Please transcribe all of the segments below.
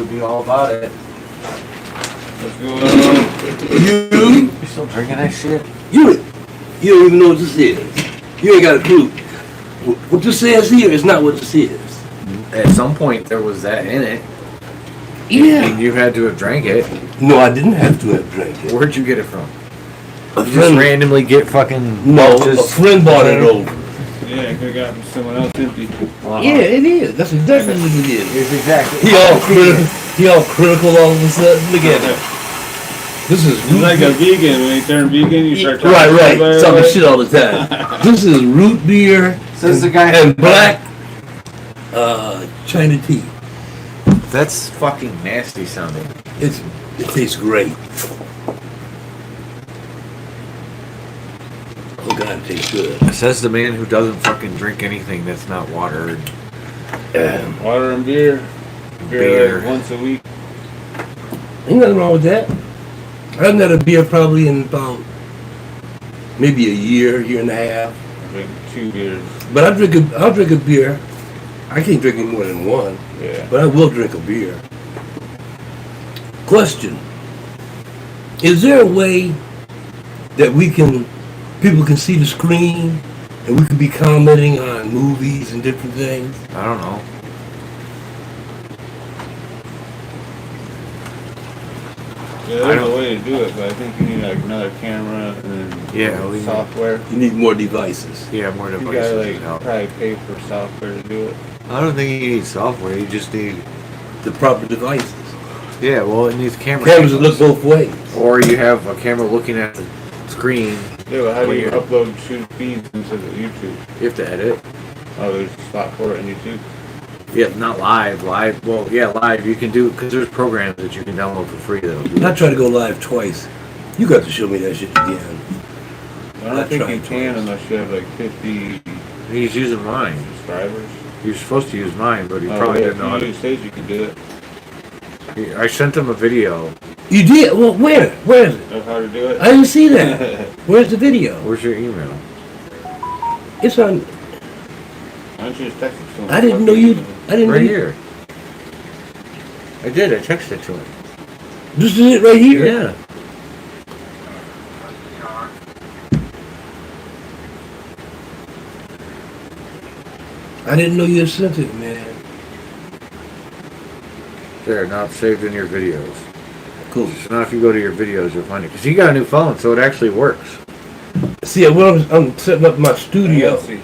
would be all about it. What's going on? You still drinking that shit? You don't even know what this is. You ain't got a clue. What this says here is not what this is. At some point, there was that in it. Yeah. And you had to have drank it. No, I didn't have to have drank it. Where'd you get it from? A You just friend, randomly get fucking... no, just a friend bought it over. Yeah, I could have gotten someone else empty. Yeah, it is. That's exactly what it is. It's exactly... He all critical all of a sudden. Look at it. This is It's like a vegan. When you turn vegan, you start talking right. Talking shit all the time. This is root beer Says the guy... and black China tea. That's fucking nasty sounding. It tastes great. Oh God, it tastes good. Says the man who doesn't fucking drink anything that's not water. Water and beer. Beer like once a week. Ain't nothing wrong with that. I haven't had a beer probably in about maybe a year and a half. I drink 2 beers. But I'll drink a beer. I can't drink any more than one. Yeah. But I will drink a beer. Question. Is there a way that people can see the screen and we can be commenting on movies and different things? I don't know. Yeah, there's a way to do it, but I think you need like another camera and then software. You need more devices. Yeah, more You devices. gotta probably pay for software to do it. I don't think you need software. You just need... The proper devices. Yeah, well, it needs cameras. Cameras that look both ways. Or you have a camera looking at the screen. Yeah, but how do you upload shoot feeds into the YouTube? You have to edit. Oh, there's a spot for it on YouTube? Yeah, not live. Live, well, yeah, live you can do, because there's programs that you can download for free that'll do I it. try to go live twice. You got to show me that shit again. I don't think you can unless you have like 50 He's using mine. subscribers. He was supposed to use mine, but he probably didn't know how to. Stage you can do it. I sent him a video. You did? Well, where? Where is it? Of how to do it? I didn't see that. Where's the video? Where's your email? It's on. Why don't you just text it to him? I didn't know you. I didn't Right know you. here. I did. I texted it to him. This is it right here? Yeah. I didn't know you had sent it, man. There, now it's saved in your videos. Cool. So now if you go to your videos, you'll find it. Because you got a new phone, so it actually works. See, I'm setting up my studio. See.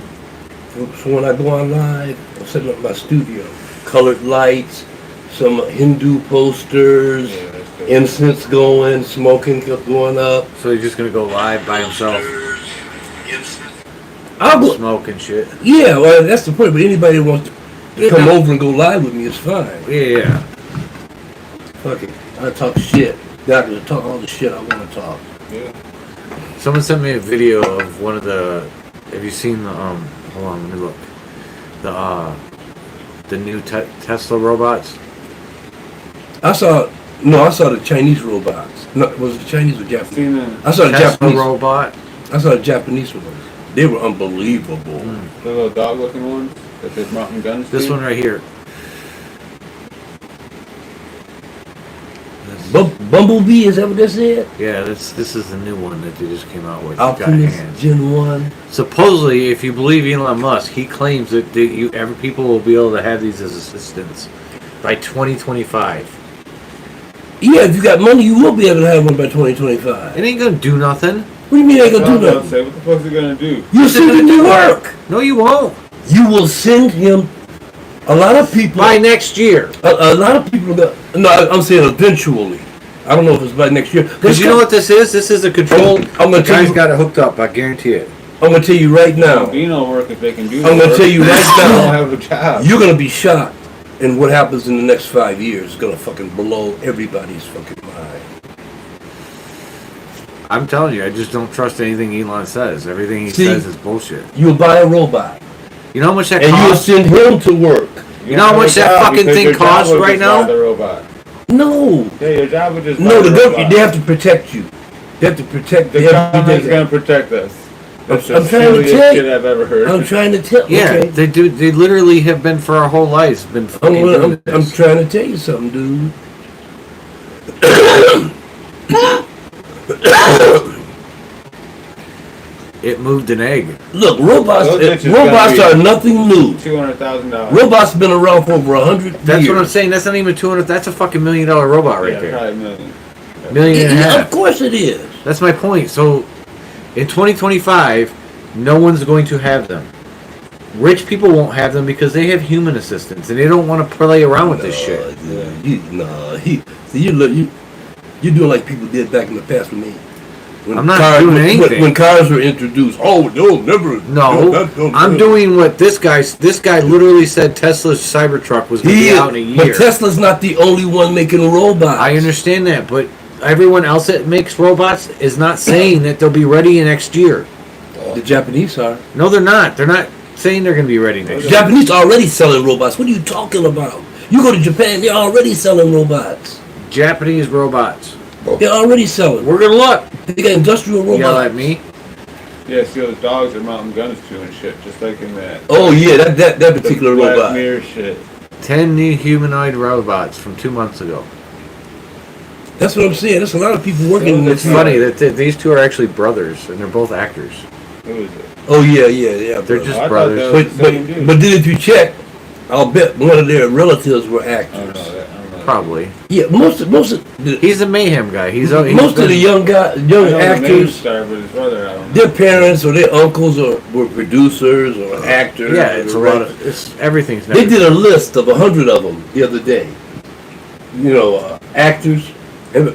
So when I go on live, I'm setting up my studio. Colored lights, some Hindu posters, Yeah, that's good. incense going, smoking going up. So he's just going to go live by himself. I'll go. Smoke and shit. Yeah, well, that's the point. But anybody that wants to come over and go live with me is fine. Yeah. Fuck it. I talk shit. Not gonna talk all the shit I want to talk. Yeah. Someone sent me a video of one of the... Have you seen the... Hold on, let me look. The new Tesla robots? I saw the Chinese robots. No, was it Chinese or Japanese? Seen the I saw the Tesla Japanese. robot. I saw the Japanese ones. They were unbelievable. little dog looking ones that they're mounting guns This to? one right here. Bumblebee, is that what this is? Yeah, this is the new one that they just came out with. It's got Optimus hands. Gen 1. Supposedly, if you believe Elon Musk, he claims that every people will be able to have these as assistants by 2025. Yeah, if you got money, you will be able to have one by 2025. It ain't gonna do nothing. What do you mean it ain't gonna do I'll nothing? say, what the fuck's it gonna do? You'll send him to work. No, you won't. You will send him. A lot of people. By next year. A lot of people are gonna. No, I'm saying eventually. I don't know if it's by next year. Because you know what this is? This is a control. I'm gonna The tell guy's you. got it hooked up. I guarantee it. I'm gonna tell you right now. Be no work if they can do. I'm gonna tell you right They don't now. have a job. You're gonna be shocked, and what happens in the next 5 years is gonna fucking blow everybody's fucking mind. I'm telling you, I just don't trust anything Elon says. Everything he says is bullshit. You'll buy a robot, You know how much that and you'll costs? send him to work. You know how much that fucking thing costs right now? The robot. No, Yeah, your job would just. no, buy the robot. government. They have to protect you. They have to protect. The They have to government's do gonna that. protect us. That's I'm the trying to silliest tell shit you. I've ever heard. I'm trying to tell. Yeah, Okay. they do. They literally have been for our whole lives. Been fucking doing I'm this. trying to tell you something, dude. It moved an egg. Look, robots Those bitches robots gotta are be nothing new. $200,000. Robots been around for over 100 years. That's what I'm saying. That's not even 200. That's a fucking $1 million robot right Yeah, there. probably a million. Million and a Yeah, half. of course it is. That's my point. So, in 2025, no one's going to have them. Rich people won't have them because they have human assistants and they don't want to play around with this shit. You're doing like people did back in the past with me. When I'm not doing anything. When cars were introduced, they'll never. I'm doing what this guy literally said Tesla's Cybertruck was going to be out in a year. But Tesla's not the only one making robots. I understand that, but everyone else that makes robots is not saying that they'll be ready next year. The Japanese are. No, they're not. They're not saying they're going to be ready next The year. Japanese are already selling robots. What are you talking about? You go to Japan, they're already selling robots. Japanese robots. They're already selling. We're going to look. They got industrial robots. Yell at me. Yeah, see those dogs are mounting guns to and shit, just like in that. Oh yeah, that particular Black robot. Mirror shit. 10 new humanoid robots from 2 months ago. That's what I'm saying. There's a lot of people working in It's this. funny that these two are actually brothers, and they're both actors. Who is it? Oh yeah. They're just I thought brothers. that was the same dude. But then if you check, I'll bet one of their relatives were I actors. don't know that. I don't know. Probably. Yeah, most of the He's a mayhem guy. He's most of the young I know the main actors, star, but his brother, I don't know. their parents or their uncles were producers or actors. Yeah, or it's a lot of everything's. They did a list of 100 of them the other day. You know, actors, and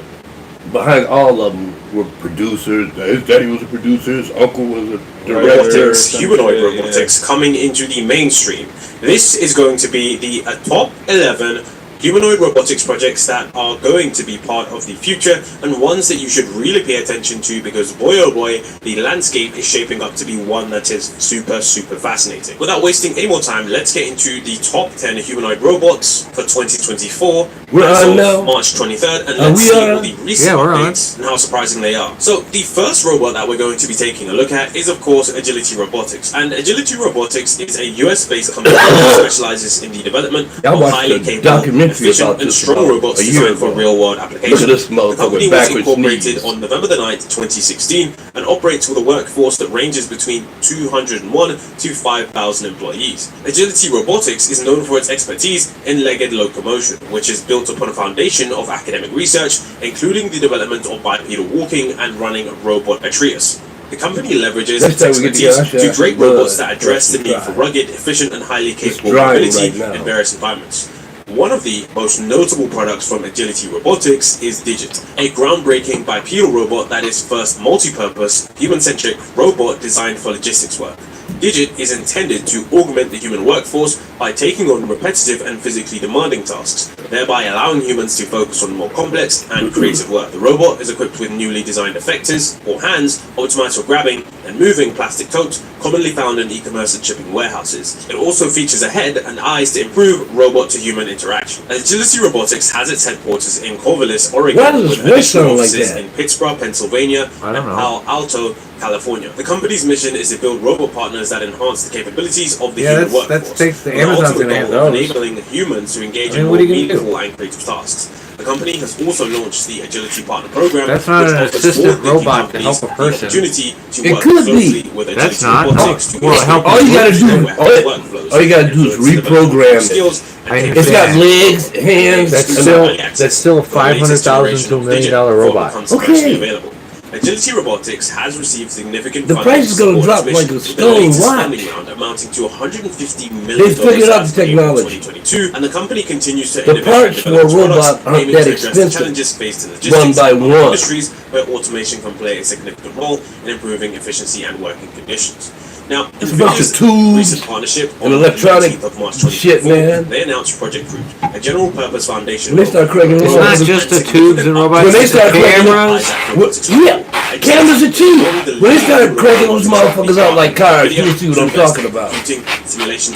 behind all of them were producers. His daddy was a producer. His uncle was a director. Robotics, humanoid robotics coming into the mainstream. This is going to be the top 11 humanoid robotics projects that are going to be part of the future and ones that you should really pay attention to because boy oh boy, the landscape is shaping up to be one that is super fascinating. Without wasting any more time, let's get into the top 10 humanoid robots for 2024 We're as on of now. March 23rd, and Are let's we see on? all the recent Yeah, we're on. updates and how surprising they are. So the first robot that we're going to be taking a look at is of course Agility Robotics, and Agility Robotics is a US-based company that specializes in the development I of watched highly a capable, documentary efficient, about and this strong about robots a year designed for ago. real-world Look applications. at this The motherfucker company was backwards incorporated knees. on November the 9th, 2016, and operates with a workforce that ranges between 201 to 5,000 employees. Agility Robotics is known for its expertise in legged locomotion, which is built upon a foundation of academic research, including the development of bipedal walking and running robot Atreus. The company leverages Next its time we get expertise together, I should to create ask robots Bud that address the to need for try. rugged, efficient, and highly capable drying mobility right now. in various environments. One of the most notable products from Agility Robotics is Digit, a groundbreaking bipedal robot that is first multi-purpose, human-centric robot designed for logistics work. Digit is intended to augment the human workforce by taking on repetitive and physically demanding tasks, thereby allowing humans to focus on more complex and creative work. The robot is equipped with newly designed effectors, or hands, optimized for grabbing and moving plastic totes commonly found in e-commerce and shipping warehouses. It also features a head and eyes to improve robot-to-human interaction. Agility Robotics has its headquarters in Corvallis, Oregon, Why does with this voice additional sound like offices that? in Pittsburgh, Pennsylvania, I don't and know. Palo Alto, California. The company's mission is to build robot partners that enhance the capabilities of the Yeah, human that's workforce. takes the with Amazon's ultimate gonna have goal of those. enabling humans to engage I mean, in what more are you gonna do? meaningful and creative tasks. The company has also launched the Agility Partner Program, That's not which an offers assistant forward-thinking robot to help a companies person. the opportunity to It work could be. closely with That's Agility not. Robotics to Well, automate help All you gotta their do, workflows, all you gotta do is influence development reprogram it. skills, and I It's got understand. legs, hands. That's and still early access that's still a for the latest $500,000 to $1 generation of million Digit dollar before it robot. becomes Okay. commercially available. Agility Robotics has received significant The funding price is to gonna support drop its like mission, a with the stone latest watch. funding round amounting to $150 million They figured out the as of April technology. 2022, and the company continues to The innovate and parts for a develop robot products aren't aiming that to address the expensive, challenges faced in one logistics by and other one. industries where automation can play a significant role in improving efficiency and working conditions. Now, It's a bunch of NVIDIA's tubes recent partnership and on electronic the 19th of March shit, 2024, man. they announced Project Root, a general-purpose foundation. When they start cracking It's robots, not just the tubes and robots. when they it's the start cracking cameras. yeah, Cameras are cheap. When they started cranking those motherfuckers out like cars, you see what I'm talking about.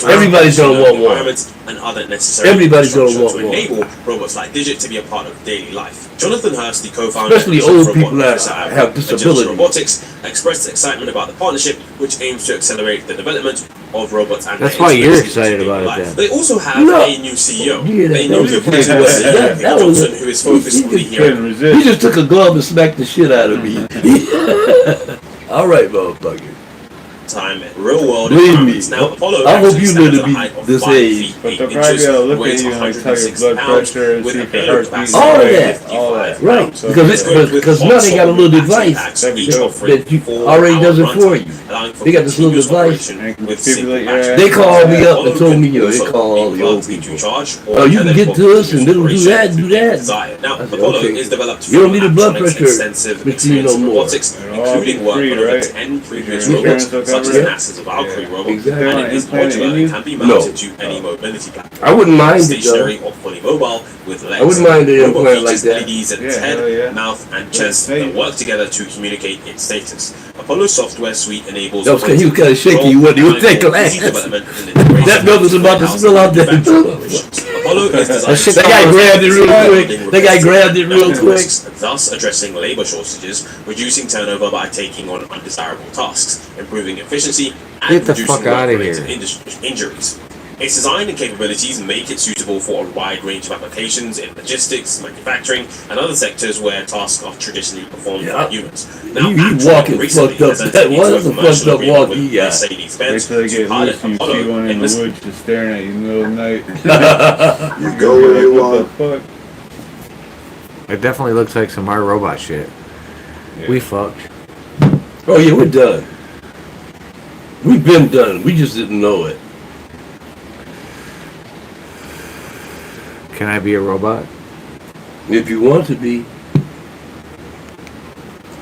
Everybody's gonna want one. And other necessary Everybody's gonna want to one. enable robots like Digit to be a part of daily life. Jonathan Hurst, the co-founder Especially of old Robot people that Producer at have Agility disabilities. Robotics, expressed excitement about the partnership, which aims to accelerate the development of robots and That's their why you're interfaces excited to about it life. then. They also have No. a new CEO. Yeah, They that newly was- appointed that Johnson, was- who is focused on the he hero. Couldn't resist. He just took a glove and smacked the shit out of me. All right, motherfucker. Time in real world Believe environments. me, Now, Apollo I hope actually you stands live to at a be height of this 5 age. feet, But 8 they'll inches, probably be able to look weighs at you and tell your 160 blood pounds, pressure and with see a if your payload heart's capacity beating. All of of that. 55 All that. Right, So because now they got a little device each that offering that you 4 already hour does it for runtime, you. allowing for They got this little continuous device. operation And it can with defibrillate single your battery. ass. They called me up Apollo and told me, can yo, they also call all be the old plugged into people. charge Oh, or you can get to us and it'll do operation that, do that. desired. Now, I said, Apollo okay. is developed You don't from need a blood Aptronic's pressure extensive machine experience no in more. robotics, It'll all be including work free, on over right? 10 previous Your robots, insurance will such as cover it? NASA's Valkyrie robot, Exactly. and it is Implant it in modular you? and can be No. mounted to any mobility platform. I wouldn't mind it, though. Stationary or fully mobile with legs. I wouldn't mind the Robot implant like features that. LEDs at Yeah, its head, hell yeah. mouth, and But chest it's that work together to communicate its status. Apollo software suite enables. That was 'cause he was kinda shaky, you wouldn't even take a easy glance. development and integration That milk was about to with spill out there. manufacturing operations. Apollo is designed shit- That guy grabbed it real quick. That guy grabbed it real quick. risks, thus addressing labor shortages, reducing turnover by taking on undesirable tasks, improving efficiency, and Get the reducing fuck outta work-related here. injuries. Its design and capabilities make it suitable for a wide range of applications in logistics, manufacturing, and other sectors where tasks are traditionally performed Yeah. by humans. Now, You Aptronik walking recently fucked up. has entered That into was a a commercial fucked up agreement walk with he got. Wait Mercedes-Benz till they to get pilot loose and you Apollo see one in in the this woods just staring at you in the middle of the night. You go where you What want. the fuck? It definitely looks like some our robot shit. Yeah. We fucked. Oh yeah, we're done. We've been done. We just didn't know it. Can I be a robot? If you want to be.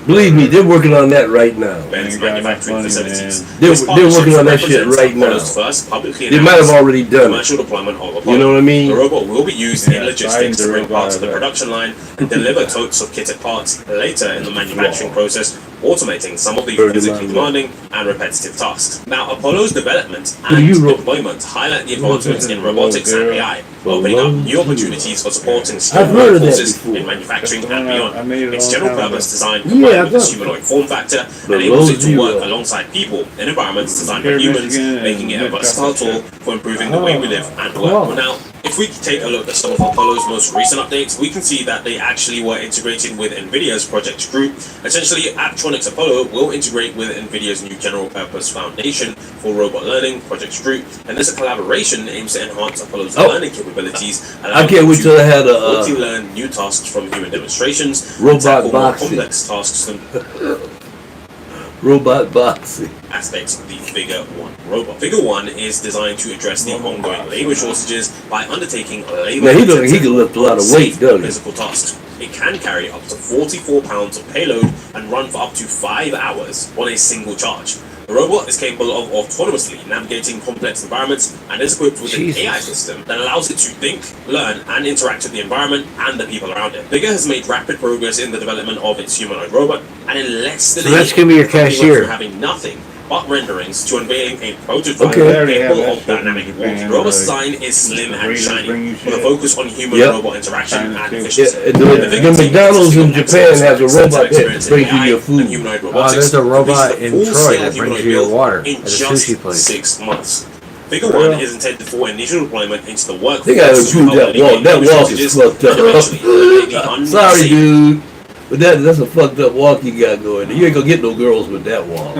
Believe me, they're working on that right now. Benz You got manufacturing money, facilities. man. They're This working on that partnership shit right now. represents Apollo's first publicly They might have announced already done it. commercial deployment of Apollo. You know what I The mean? robot will be used Yeah, in logistics to Biden's a bring robot, parts to the I bet. production line and deliver totes of kitted parts later in the manufacturing process, automating some of the Very physically demanding. demanding and repetitive tasks. Now, Apollo's development do and you roll? deployment highlight the advancements in Below robotics and zero. AI, Below opening up new zero. opportunities for supporting I've skilled heard of that workforces before. in manufacturing That's the and one beyond. I made a Its long general time ago. purpose design Yeah, combined I with its thought- humanoid form factor Below enables it to zero. work alongside people in environments designed by Here, humans, Michigan, making it a and versatile tool for improving the way we live and work. Oh. Well, now, if we take a look at some of Apollo's most recent updates, we can see that they actually were integrated with NVIDIA's Project Group. Essentially, Aptronic's Apollo will integrate with NVIDIA's new general purpose foundation for robot learning, Project Group, and this collaboration aims to enhance Apollo's Oh. learning capabilities. I can't wait till I had a quickly learn new tasks from human demonstrations, Robot tackle more boxing. complex tasks than robot boxing. aspects of the Figure 1 robot. Figure 1 is designed to address the ongoing labor shortages by undertaking labor Now, he can lift a lot of weight, doesn't he? physical tasks. It can carry up to 44 pounds of payload and run for up to 5 hours on a single charge. The robot is capable of autonomously navigating complex environments and is equipped with Jesus. an AI system that allows it to think, learn, and interact with the environment and the people around it. Figure has made rapid progress in the development of its humanoid robot, and in less than So a that's year, gonna be your the company went cashier. from having nothing but renderings to unveiling a prototype Okay. They already have capable that of shit in dynamic Japan, walls. The robot's like, design is slim and Raiders shiny, bring you with a shit. focus on Yep. human-robot interaction China and too. efficiency. Yeah, the McDonald's in Japan has a robot that brings you your food. There's a robot in Troy that brings you your water in at a just sushi place. 6 months. Figure 1 is intended for initial deployment into the workforce. They gotta to improve help that alleviate walk. That labor walk is shortages fucked up. and eventually eliminate the Sorry, unsafe dude. But that's a fucked up walk you got going. You ain't gonna get no girls with that walk.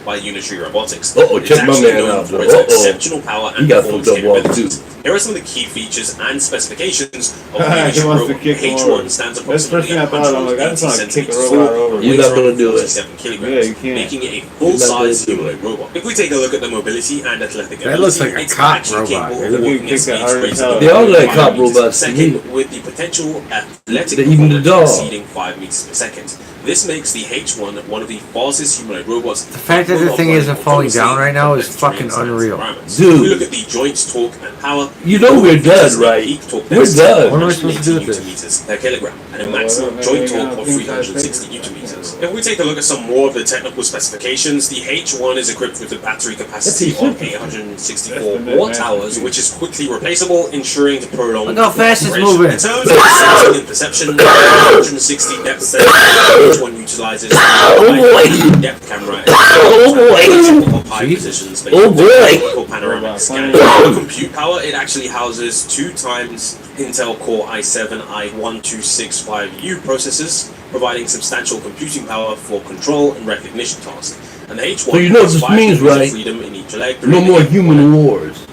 by Unitary Robotics. Uh-oh, It's check my actually man known out, for though. its Uh-oh. exceptional power He and got performance fucked up walk, capabilities. Here are some of the key features and specifications of the He Unitary wants to robot. kick him H1 over. stands That's the first approximately thing I thought. I'm like, I just want to 180 kick a centimeters robot tall, over. You're not gonna do it. 47 kilograms, Yeah, you can't. making it a You're not full-size gonna do humanoid robot. If we take a look at the mobility and athletic That looks like a it's cop actually robot. capable They of look- walking You at kick that speeds hard as greater hell. than They all like 5 cop meters per robots to second, me. with the potential athletic Even the performance dog. exceeding 5 meters per second. This makes the H1 one of the fastest humanoid robots. The fact that the thing isn't falling down right now is fucking unreal. Dude. If we look at the joints, torque, and power, you know we're done, right? We're done. What am I supposed to do with this? Meters per kilogram, and a maximum joint torque of 360 newton meters. If we take a look at some more of the technical specifications, the H1 is equipped with a battery capacity of 864 watt hours, which is quickly replaceable, ensuring to prolong. Look how fast it's moving. In terms of sensing and perception, 160 depth sensor, which one utilizes a depth camera of high positions based on panoramic scan. For compute power, it actually houses 2 times Intel Core i7 i1265U processors, providing substantial computing power for control and recognition tasks. And the H1 so you know what this means, right? Freedom in each leg. No more human wars.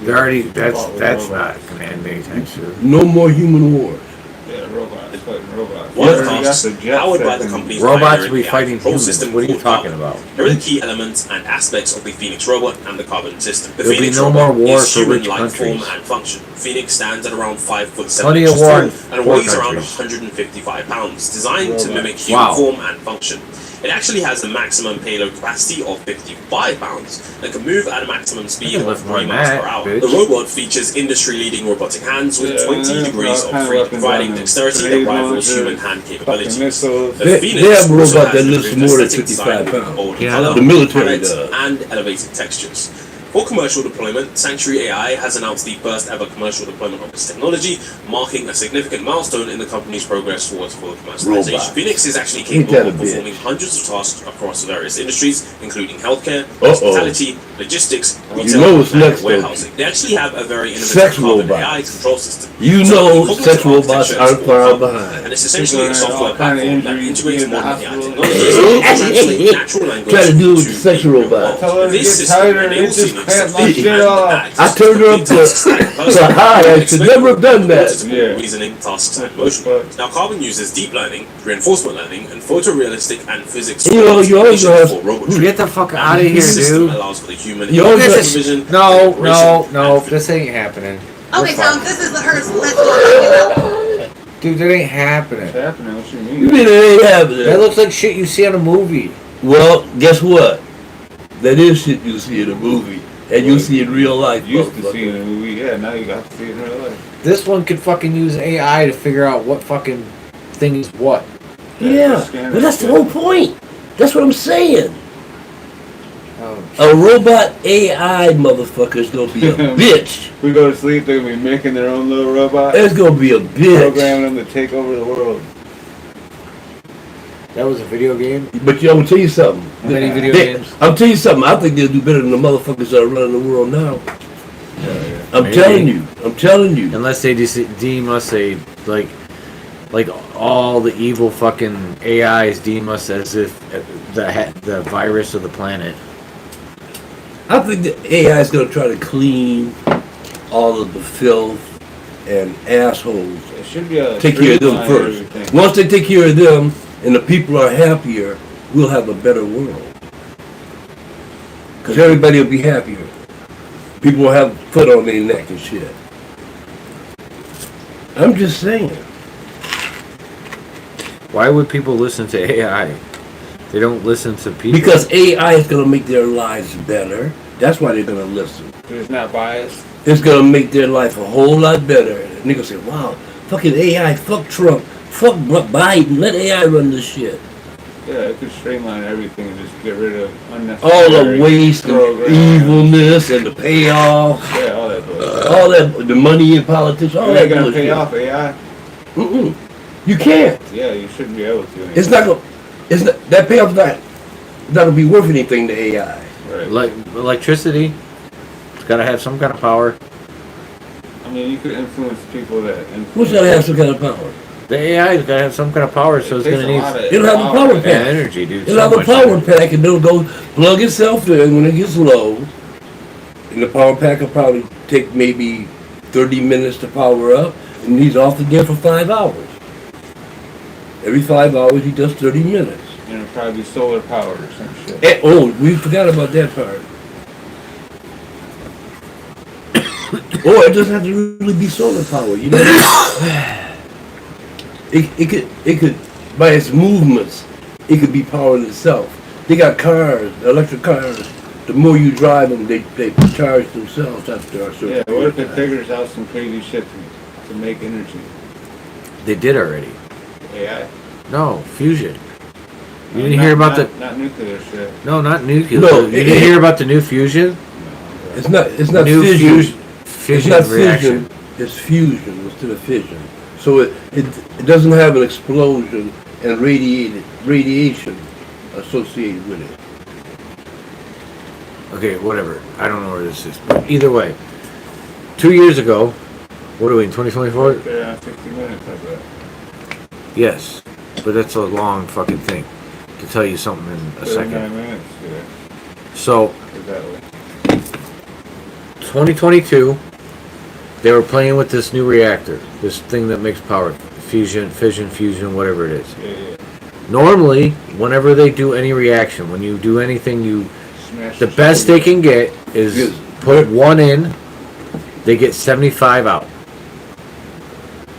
They're already. That's not command anytime soon. No more human wars. Yeah, robots fighting robots. One of the tasks powered by the company's robots will be fighting control humans. system. What are you talking about? Here are the key elements and aspects of the Phoenix robot and the Carbon system. The There'll be Phoenix no robot more war is for rich human-like form countries. and function. Phoenix stands at around 5 foot 7 Plenty of inches war tall in and poor weighs around countries. 155 pounds, designed to mimic human form and function. It actually has a maximum payload capacity of 55 pounds and can move at a maximum speed of 3 miles per hour. Bitch. The robot features industry-leading robotic hands with 20 degrees of freedom, providing dexterity that rivals human hand capability. They have a robot that lifts more than 55 pounds. Yeah, the military planets, does. and elevated textures. For commercial deployment, Sanctuary AI has announced the first ever commercial deployment of this technology, marking a significant milestone in the company's progress towards full commercialization. Robots. Phoenix is actually capable of performing hundreds of tasks across various industries, including healthcare, hospitality, logistics, retail, and warehousing. They actually have a very innovative carbon AI control system. You know sex robots aren't far behind. And it's essentially a software platform that integrates modern AI technologies to translate natural language Try to do it with to sex robots. This system enables Phoenix to I turned her up to high. I should never have done that. Reasoning, tasks, and motion. Now, Carbon uses deep learning, reinforcement learning, and photorealistic and physics. You also have for robotry. Get the fuck out of here, This system dude. allows for the human Vision. No. This ain't happening. Okay, Tom, this is the Hearst. Let's go. Dude, that ain't happening. What's happening? What you mean? You mean it ain't happening? That looks like shit you see on a movie. Well, guess what? That is shit you see in a movie. And you see in real life. Used to see in a movie, yeah, now you got to see it in real life. This one could fucking use AI to figure out what fucking thing is what. Yeah, but that's the whole point. That's what I'm saying. Oh, A robot AI motherfucker is gonna be a bitch. We go to sleep, they're gonna be making their own little robot, It's gonna be a bitch. programming them to take over the world. that was a video game? But I'm gonna tell you something. Many video games? I'll tell you something. I think they'll do better than the motherfuckers that are running the world now. I'm Maybe. telling you. I'm telling you. Unless they deem us a, like all the evil fucking AIs deem us as if the virus of the planet. I think the AI is gonna try to clean all of the filth and assholes. It should be a Take care of them streamline first. everything. Once they take care of them and the people are happier, we'll have a better world. Because everybody will be happier. People will have foot on their neck and shit. I'm just saying. Why would people listen to AI? They don't listen to people. Because AI is going to make their lives better. That's why they're going to listen. It's not biased. It's going to make their life a whole lot better. And niggas say, wow, fucking AI, fuck Trump, fuck Biden, let AI run this shit. Yeah, it could streamline everything and just get rid of unnecessary All the waste and programs. evilness and the payoff, Yeah, all that bullshit. all that, the money in politics, all You that ain't gonna bullshit. pay off AI. Mm-mm. You can't. Yeah, you shouldn't be able to. It's not gonna. It's not that payoff's not gonna be worth anything to AI. Right. like electricity. It's got to have some kind of power. I mean, you could influence people that. What's gotta have some kind of power? The AI's got to have some kind of power, so it's takes going to a need lot of It'll have a power yeah, pack. energy, dude. It'll so have a much power energy. pack and it'll go plug itself in when it gets low. And the power pack will probably take maybe 30 minutes to power up, and he's off again for 5 hours. Every 5 hours he does 30 minutes. And it'll probably be solar powered or some shit. And, oh, we forgot about that part. Or it doesn't have to really be solar power, you know. It could by its movements, it could be powering itself. They got cars, electric cars. The more you drive them, they charge themselves after a certain Yeah, what if it time. figures out some crazy shit to make energy? They did already. AI? No, fusion. You didn't hear about the... Not nuclear shit. No, not nuclear. No, You didn't hear about the new fusion? It's not New fission. fission It's not reaction. fission. It's fusion instead of fission. So it doesn't have an explosion and radiation associated with it. Okay, whatever. I don't know where this is. But either way, 2 years ago, what are we in 2024? Yeah, 60 minutes, I bet. Yes, but that's a long fucking thing to tell you something in a 39 second. minutes, yeah. So, Exactly. 2022, they were playing with this new reactor, this thing that makes power, fission, fusion, whatever it is. Yeah. Normally, whenever they do any reaction, when you do anything, Smash the best they can get is Yes. put one in, they get 75 out.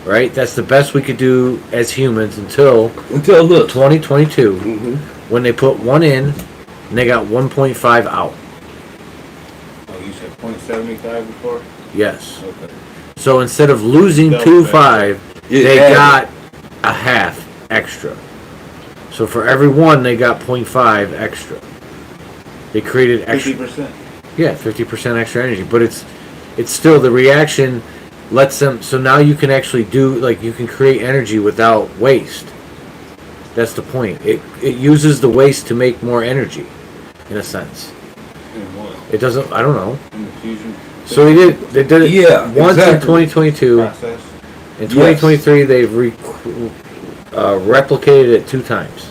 Right? That's the best we could do as humans until Look. 2022, Mm-hmm. when they put one in and they got 1.5 out. Oh, you said 0.75 before? Yes. Okay. So instead of losing Double 2.5, Yeah, they added. got a half extra. So for every one, they got 0.5 extra. They created extra. 50%. Yeah, 50% extra energy. But it's still, the reaction lets them, so now you can actually do, like, you can create energy without waste. That's the point. It uses the waste to make more energy, in a sense. In what? It doesn't, I don't know. In the fusion So they did it Yeah, once in exactly. 2022. process? In 2023, they've replicated it 2 times.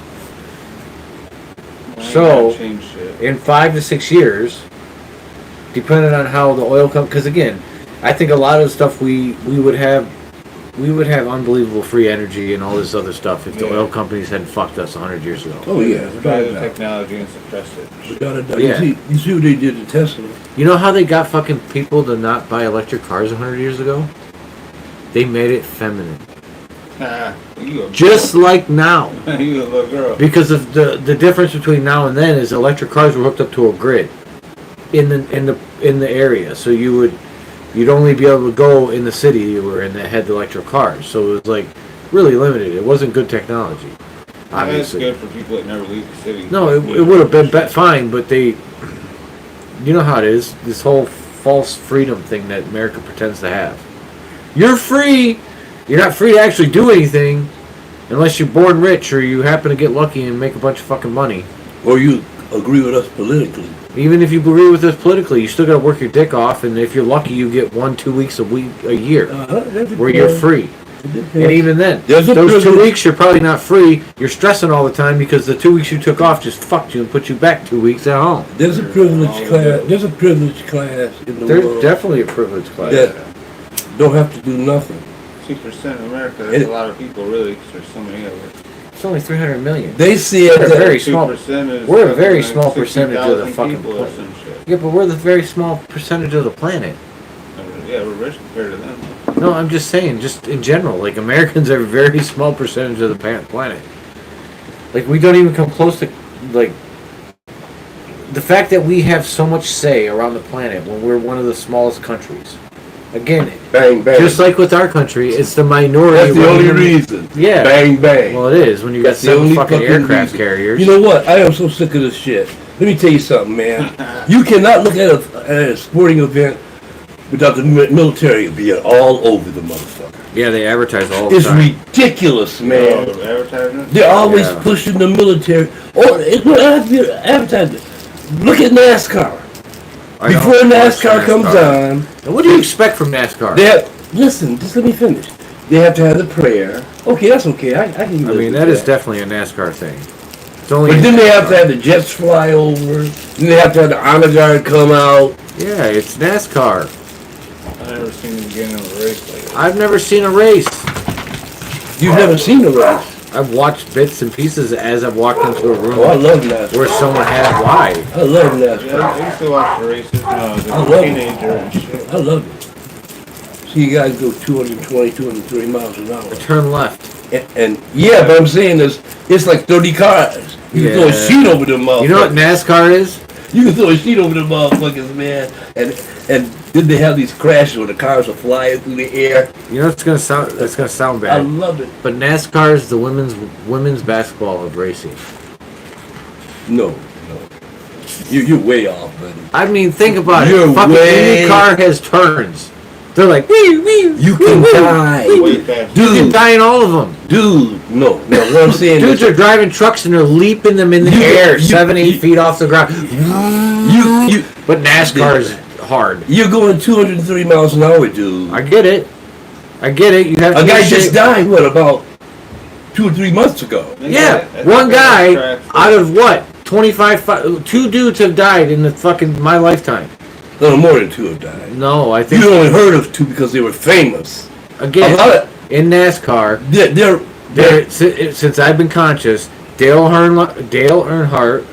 Why ain't So, that change shit? in 5 to 6 years, depending on how the oil comes, because again, I think a lot of the stuff we would have unbelievable free energy and all this other stuff if the Yeah. oil companies hadn't fucked us 100 years ago. Oh yeah, Buy the without a doubt. technology and suppress it. Without a doubt. Yeah. You see what they did to Tesla? You know how they got fucking people to not buy electric cars 100 years ago? They made it feminine. Ah, you a Just like now. you a little girl. Because of the difference between now and then is electric cars were hooked up to a grid in the area, so you'd only be able to go in the city you were in that had electric cars. So it was like really limited. It wasn't good technology, That's obviously. good for people that never leave the city. No, it would have been fine, but you know how it is. This whole false freedom thing that America pretends to have. You're free. You're not free to actually do anything unless you're born rich or you happen to get lucky and make a bunch of fucking money. Or you agree with us politically? Even if you agree with us politically, you still got to work your dick off, and if you're lucky, you get 1-2 weeks a year where you're free. And even then, There's a those 2 privilege. weeks you're probably not free. You're stressing all the time because the 2 weeks you took off just fucked you and put you back 2 weeks at home. There's a privileged class. There's a privileged class in the There's world definitely a privileged class. that don't have to do nothing. 2% of America, that's a lot of people, really, 'cause there's so many of us. It's only 300 million. They see We're it a that very small. 2% is We're a very something small like percentage of the 60,000 fucking people or planet. some shit. Yeah, but we're the very small percentage of the planet. Yeah, we're rich compared to them. No, I'm just saying, just in general, like Americans are a very small percentage of the planet. Like we don't even come close to, like, the fact that we have so much say around the planet when we're one of the smallest countries. Again, bang bang. just like with our country, it's the minority. That's the only running- reason. Yeah. Bang bang. Well, it is when you got That's the 7 only fucking fucking aircraft reason. carriers. You know what? I am so sick of this shit. Let me tell you something, man. You cannot look at a sporting event without the military being all over the motherfucker. Yeah, they advertise all the It's time. ridiculous, man. Oh, advertisement? They're always Yeah. pushing the military. Oh, it's not advertising. Look at NASCAR. I know. Before NASCAR comes on, And what do you expect from NASCAR? they have, listen, just let me finish. They have to have the prayer. Okay, that's okay. I can I live mean, with that is definitely a NASCAR thing. It's only. But then they have to have the jets fly over. Then they have to have the honor guard come out. Yeah, it's NASCAR. I've never seen them get in a race like that. I've never seen a race. You've never seen a race. I've watched bits and pieces as I've walked into a room Oh, I love NASCAR. where someone had why. I love Yeah, NASCAR. I used to watch the races when I was I a love it. teenager and shit. I love it. See you guys go 220, 230 miles an hour. Turn left. And yeah, but I'm saying it's like 30 cars. You can throw a sheet over them motherfuckers. You know what NASCAR is? You can throw a sheet over them motherfuckers, man. And then they have these crashes where the cars are flying through the air. You know it's gonna sound I bad. love it. But NASCAR is the women's basketball of racing. No. You're way off, buddy. I mean, think about You're it. Fucking way- any car has turns. They're like, wee, wee, You can die. Way fast. You can Dude, die in all of them. no. What I'm saying Dudes is, are driving trucks and they're leaping them in the air, 7-8 feet off the ground. you But NASCAR is hard. you're going 203 miles an hour, dude. I get it. You have to A guy get just shit- died, what, about 2 or 3 months ago? Yeah, one guy out of what? 25. 2 dudes have died in the fucking my lifetime. No, more than 2 have died. No, I think You only heard of 2 because they were famous. again A lot of- in NASCAR. They're Since I've been conscious, Dale Earnhardt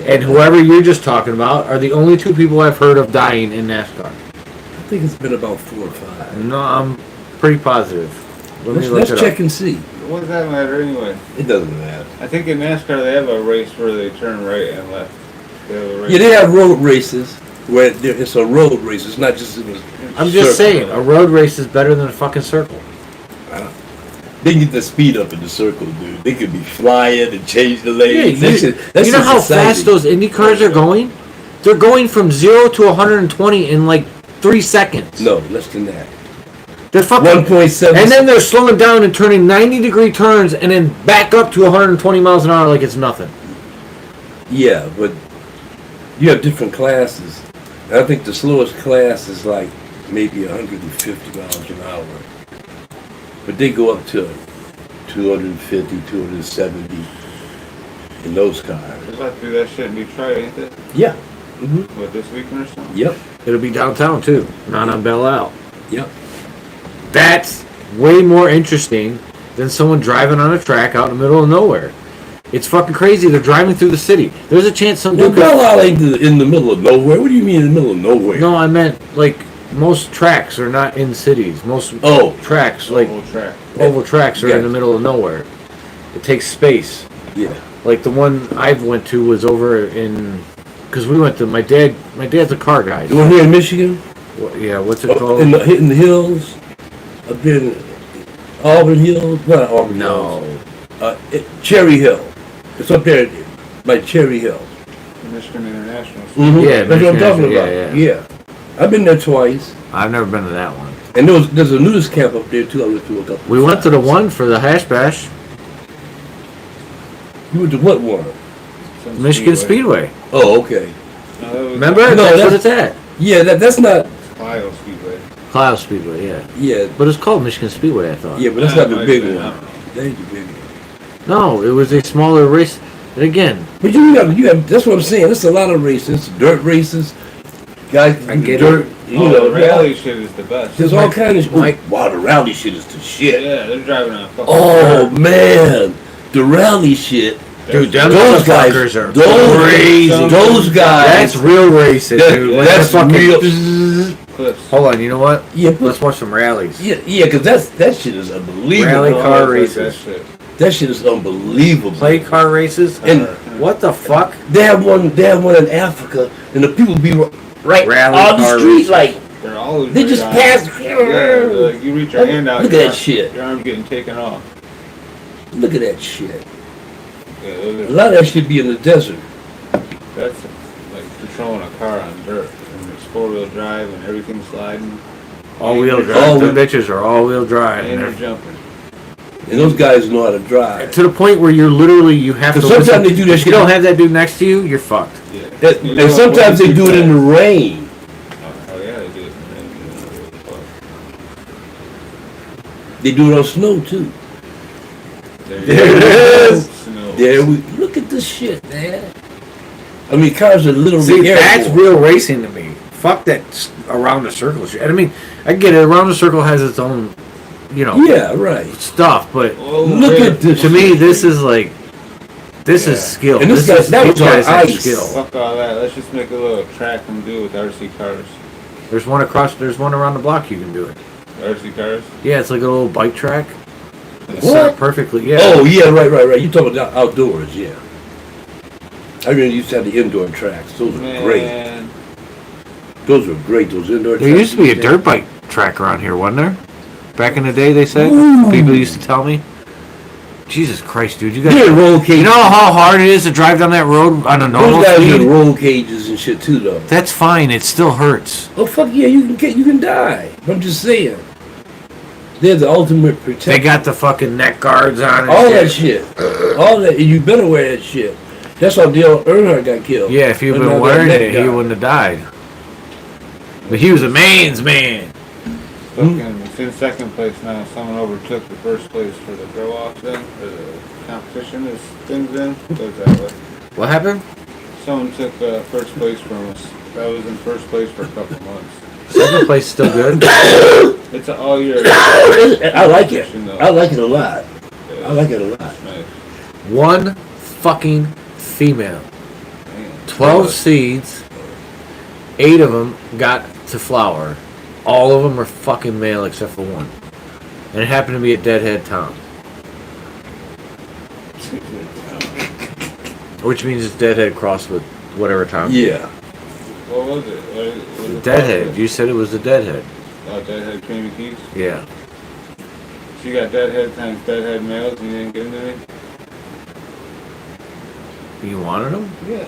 and whoever you're just talking about are the only 2 people I've heard of dying in NASCAR. I think it's been about 4 or 5. No, I'm pretty positive. Let's check and see. What does that matter anyway? It doesn't matter. I think in NASCAR they have a race where they turn right and left. They have a race. Yeah, they have road races where it's a road race. It's not just in a I'm just circle. saying, a road race is better than a fucking circle. They get the speed up in the circle, dude. They could be flying and change the lanes. You know how fast those Indy cars are going? They're going from 0 to 120 in like 3 seconds. No, less than that. They're fucking 1.7. and then they're slowing down and turning 90-degree turns and then back up to 120 miles an hour like it's nothing. Yeah, but you have different classes. I think the slowest class is like maybe 150 miles an hour. But they go up to 250, 270 in those cars. They're about to do that shit in Detroit, ain't they? Yeah. What, this weekend or something? Yep. It'll be downtown too, not on Belle Isle. Yep. That's way more interesting than someone driving on a track out in the middle of nowhere. It's fucking crazy. They're driving through the city. There's a chance some Well, dude Belle Isle ain't in the middle of nowhere. What do you mean in the middle of nowhere? No, I meant like most tracks are not in cities. Most tracks, like Oval track. oval tracks, are in the middle of nowhere. It takes space. Yeah. Like the one I've went to was over in, because we went to my dad's a car guy. The one here in Michigan? Yeah, what's it called? In the hills? Up there in Auburn Hills? Not Auburn No. Hills. Cherry Hill. It's up there by Cherry Hill. Michigan International. Mm-hmm. Yeah, that's what I'm talking Michigan, about. yeah. Yeah. I've been there twice. I've never been to that one. And there's a nudist camp up there too. I went to a couple. We went to the one for the hash bash, You went to what one? Some Michigan Speedway. Oh, okay. No, that was Remember? No, that's what that's- it's at. Yeah, that's not. Clio Speedway. Clio Speedway, yeah. Yeah, But it's called Michigan Speedway, I thought. yeah, but that's That not the might big be, one. huh? That ain't the big one. No, it was a smaller race. And again, But you have. That's what I'm saying. There's a lot of races, dirt races. Guys, I get dirt. it. You Oh, know, the rally shit is the best. there's all kinds of. Mike- Wow, the rally shit is the shit. Yeah, they're driving on fucking Oh dirt. man, the rally shit. dude, them Those guys motherfuckers are those, crazy. Those guys. That's real racing, dude. Like That's the fucking- real. Clips. Hold on, you know what? Yeah, Let's watch some rallies. yeah, because that shit is unbelievable. Rally Oh, car it's like races. That shit. That shit is unbelievable. Play car races? And What the fuck? they have one in Africa, and the people be right Rally on the car street races. like They're always they right just on. pass. Yeah, like you reach your hand out. Look your at that arm- shit. Your arm getting taken off. Look at that shit. Yeah, A those are, lot of that should be in the desert. that's like controlling a car on dirt. And it's 4-wheel drive and everything's sliding. All-wheel drive. All- Them bitches are all-wheel drive. And And they're they're- jumping. And those guys know how to drive. to the point where you're literally, you have to 'Cause sometimes listen. they do that If you shit- don't have that dude next to you, you're fucked. Yeah. And sometimes they do it in the rain. Oh yeah, they do it. They do it on snow too. There There it is. Snow. There we look at this shit, man. I mean, cars are literally See, that's airborne. real racing to me. Fuck that around the circle shit. I mean, I get it. Around the circle has its own, Yeah, right. stuff. But Oh, Look yeah. at this. to me, shit. this is like, this is Yeah. skill. And this This guy- is that these was on guys have ice. skill. Fuck all that. Let's just make a little track and do it with RC cars. There's one across. There's one around the block. You can do it. RC cars. Yeah, it's like a little bike track. It's set up perfectly. Yeah. Oh yeah, right. You talking about outdoors? Yeah. I really used to have the indoor tracks. Those were great. Those were great. Those indoor. There tracks. used to be a dirt bike track around here, wasn't there? Back in the day, they said. People used to tell me. Jesus Christ, dude! You got roll cages. You know how hard it is to drive down that road on a normal Those guys speed? had roll cages and shit too, though. That's fine. It still hurts. Oh fuck yeah, you can die. I'm just saying. They're the ultimate protection. They got the fucking neck guards on. And all that shit. All that. You better wear that shit. That's how Dale Earnhardt got killed. Yeah, if he'd been wearing it, he wouldn't have died. But he was a man's man. It's in second place now. Someone overtook the first place for the go-off thing, or the competition is things in. Goes that way. What happened? Someone took first place from us. That was in first place for a couple months. Second place still good? It's an all-year. I like it. I like it a lot. Yeah. I like it a lot. Nice. One fucking female. 12 seeds. 8 of them got to flower. All of them are fucking male except for one. And it happened to be at Deadhead Town. Which means it's Deadhead crossed with whatever town. Yeah. What was it? What was Deadhead. You said it was the Deadhead. Oh, Deadhead Creamy Keys? Yeah. So you got Deadhead times Deadhead males and you didn't get into any? You wanted them? Yeah.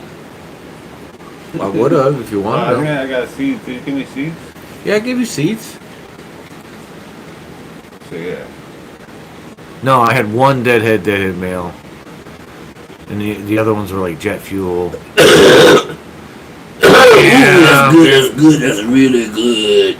I would have if you wanted them. I got seeds. Did you give me seeds? Yeah, I gave you seats. So yeah. No, I had one deadhead male. And the other ones were like jet fuel. Yeah, that's good. That's really good.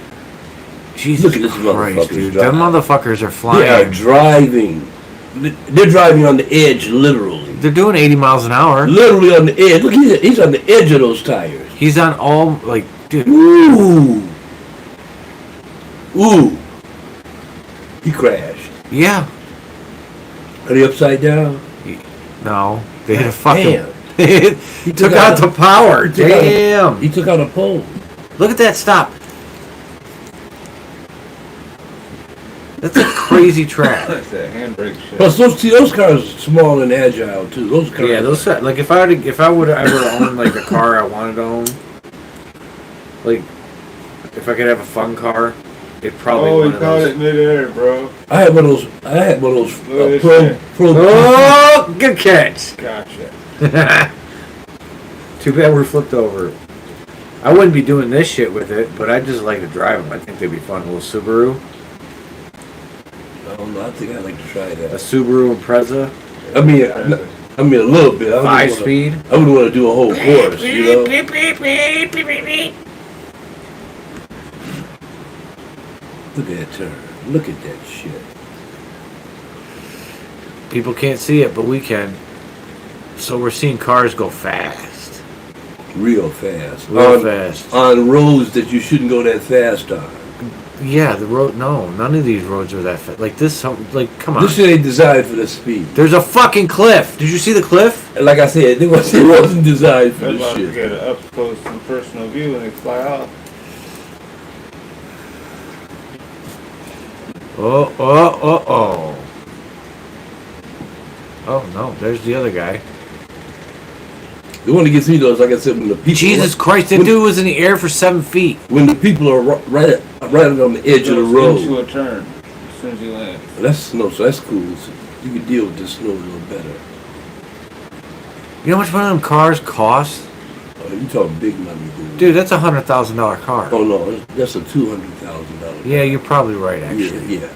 Jesus Look at this Christ, dude. driving. Them motherfuckers are flying. They are driving. They're driving on the edge, literally. They're doing 80 miles an hour. Literally on the edge. Look, he's on the edge of those tires. He's on all, like, dude. Ooh. He crashed. Yeah. Are they upside down? No. They hit a fucking... Damn. He took out the power. Damn. He took out a pole. Look at that stop. That's a crazy track. That's that handbrake shit. Plus, those cars are small and agile too. Those cars. Yeah, those like if I would ever own like a car I wanted to own, like if I could have a fun car, it probably. Oh, one he of caught those. it midair, bro. I had one of those. Pro. Oh, good catch. Gotcha. Too bad we're flipped over. I wouldn't be doing this shit with it, but I'd just like to drive them. I think they'd be fun. A little Subaru. I don't know. I think I'd like to try A that. Subaru Impreza. I mean, a little bit. 5-speed. I wouldn't want to do a whole course, you know. Look at that turn. Look at that shit. People can't see it, but we can. So we're seeing cars go fast. Real fast. Real fast. On roads that you shouldn't go that fast on. Yeah, the road. No, none of these roads are that fast. Like this, like come on. This shit ain't designed for the speed. There's a fucking cliff. Did you see the cliff? Like I said, it wasn't designed for They're this about to shit. get an up close and personal view when they fly off. Oh. Oh no, there's the other guy. The one that gets me though is like I said, when the people. Jesus Christ, that dude was in the air for 7 feet. When the people are right on the edge of the road. Into a turn as soon as you land. That's snow, so that's cool. So you can deal with the snow a little better. You know how much one of them cars cost? You talking big money, dude. Dude, that's $100,000 car. Oh no, that's a $200,000. Yeah, you're probably right, actually. Yeah.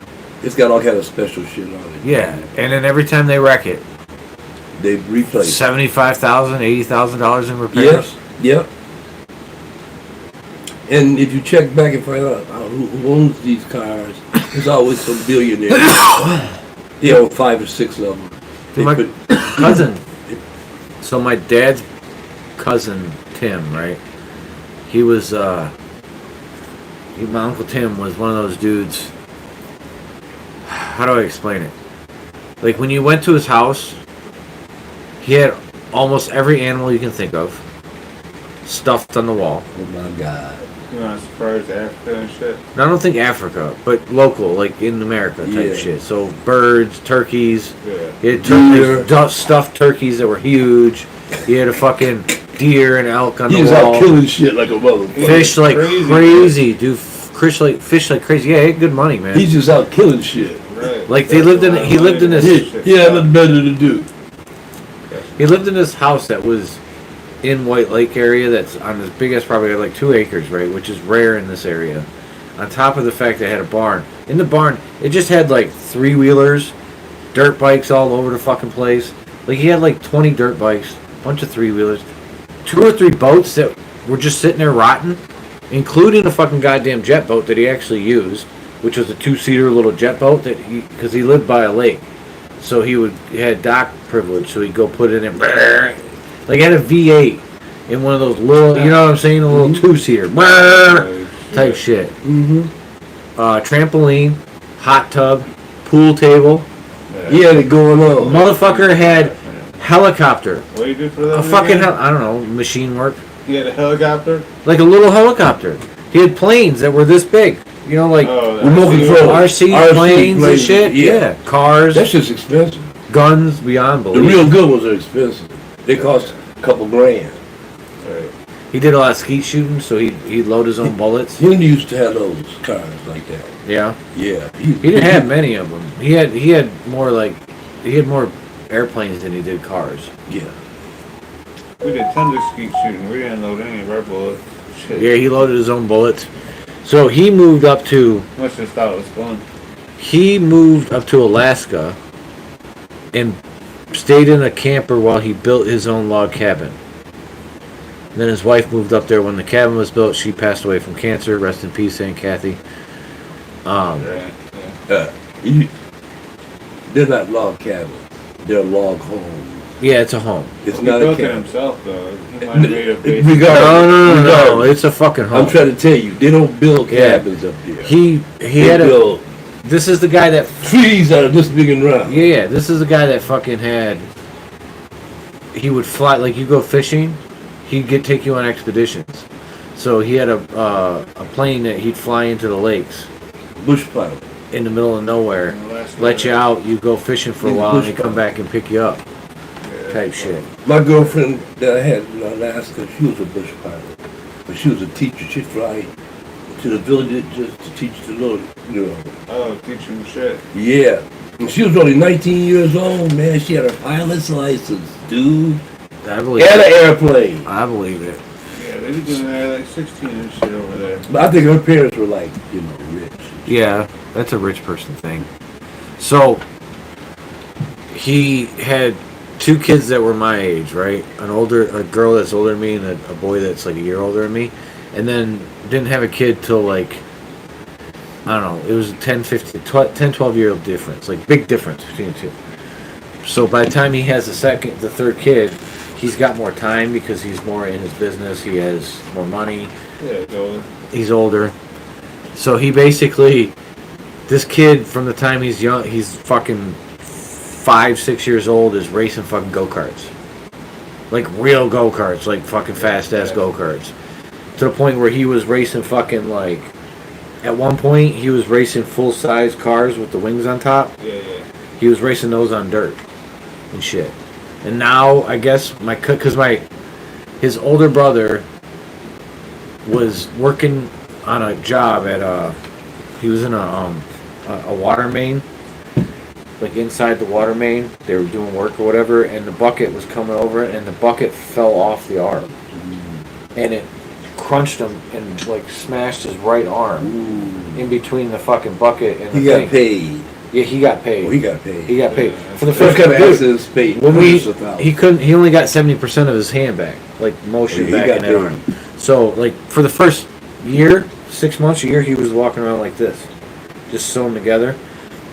It's got all kind of special shit on it. Yeah, and then every time they wreck it, they replace $75,000, $80,000 in repairs. Yep. And if you check back and find out who owns these cars, there's always some billionaire. They own 5 or 6 of them. My cousin. So my dad's cousin Tim, right? He was my Uncle Tim was one of those dudes. How do I explain it? Like when you went to his house, he had almost every animal you can think of stuffed on the wall. Oh my God. You know, as far as Africa and shit. I don't think Africa, but local, like in America type Yeah. shit. So birds, turkeys. Yeah. He had Deer. stuffed turkeys that were huge. He had a fucking deer and elk on He the was wall. out killing shit like a motherfucker. Fish like Crazy, crazy, dude. Fish like crazy. Yeah, he had good money, man. He's just out killing shit. Right. Like, they lived in- he lived in this- He had nothing better to do. He lived in this house that was in White Lake area that's on this big ass property, like 2 acres, right, which is rare in this area. On top of the fact that it had a barn. In the barn, it just had like 3-wheelers, dirt bikes all over the fucking place. Like, he had like 20 dirt bikes, bunch of 3-wheelers, 2 or 3 boats that were just sitting there rotting, including a fucking goddamn jet boat that he actually used, which was a 2-seater little jet boat that because he lived by a lake. So he had dock privilege, so he'd go put it in. Like, had a V8 in one of those little, you know what I'm saying, a little 2-seater type shit. Mm-hmm. Trampoline, hot tub, pool table. He had it going on. Motherfucker had helicopter. What do you do for that? A fucking I don't know, machine work. He had a helicopter? Like a little helicopter. He had planes that were this big. You know, like remote control. RC planes and planes, shit. yeah. Yeah. Cars, That's just expensive. guns, beyond The belief. real good ones are expensive. They cost a couple grand. Right. He did a lot of skeet shooting, so he'd load his own bullets. He used to have those cars like that. Yeah. Yeah. He didn't have many of them. He had more airplanes than he did cars. Yeah. We did tons of skeet shooting. We didn't load any of our bullets. Shit. Yeah, he loaded his own bullets. So he moved up to Must have thought it was fun. Alaska and stayed in a camper while he built his own log cabin. Then his wife moved up there when the cabin was built. She passed away from cancer. Rest in peace, Aunt Kathy. Right. Yeah. They're not log cabins. They're log homes. Yeah, it's a home. It's He not a built it cabin. himself, though. He might have made a base. No. It's a fucking home. I'm trying to tell you, they don't build Yeah. cabins up there. He They had a. build This is the guy that. trees that are this big and round. Yeah. This is the guy that fucking had. He would fly like you go fishing. He'd take you on expeditions. So he had a plane that he'd fly into the lakes Bush pilot. in the middle of nowhere, let you out, you go fishing for a In the while, and bush he come fire. back and pick you up, type shit. My girlfriend that I had in Alaska, she was a bush pilot. But she was a teacher. She'd fly to the village just to teach the little, you know. Oh, teach him shit. Yeah. And she was only 19 years old, man. She had her pilot's license, dude. I believe And it. an airplane. I believe it. Yeah, they be doing that like 16 and shit over there. But I think her parents were like, you know, rich. Yeah, that's a rich person thing. So he had 2 kids that were my age, right? A girl that's older than me, and a boy that's like a year older than me, and then didn't have a kid till like, I don't know, it was a 10, 12 year old difference, like big difference between the 2. So by the time he has the third kid, he's got more time because he's more in his business, he has more money, Yeah, go. he's older. So he basically, this kid from the time he's young, he's fucking 5, 6 years old, is racing fucking go-karts. Like real go-karts, like fucking fast-ass go-karts. To the point where he was racing fucking like, at one point he was racing full-size cars with the wings on top. Yeah. He was racing those on dirt and shit. And now, I guess, his older brother was working on a job at he was in a water main, like inside the water main. They were doing work or whatever, and the bucket was coming over it, and the bucket fell off the arm, and it crunched him and like smashed his right arm in between the fucking bucket and the He thing. got paid. Yeah, he got paid. Oh, he got paid. He got paid for the First first kind of dude, accidents paid. when hundreds of thousands. he couldn't. He only got 70% of his hand back, like motion He back got in that arm. So, like for the first year, 6 months, a year, he was walking around like this, just sewn together.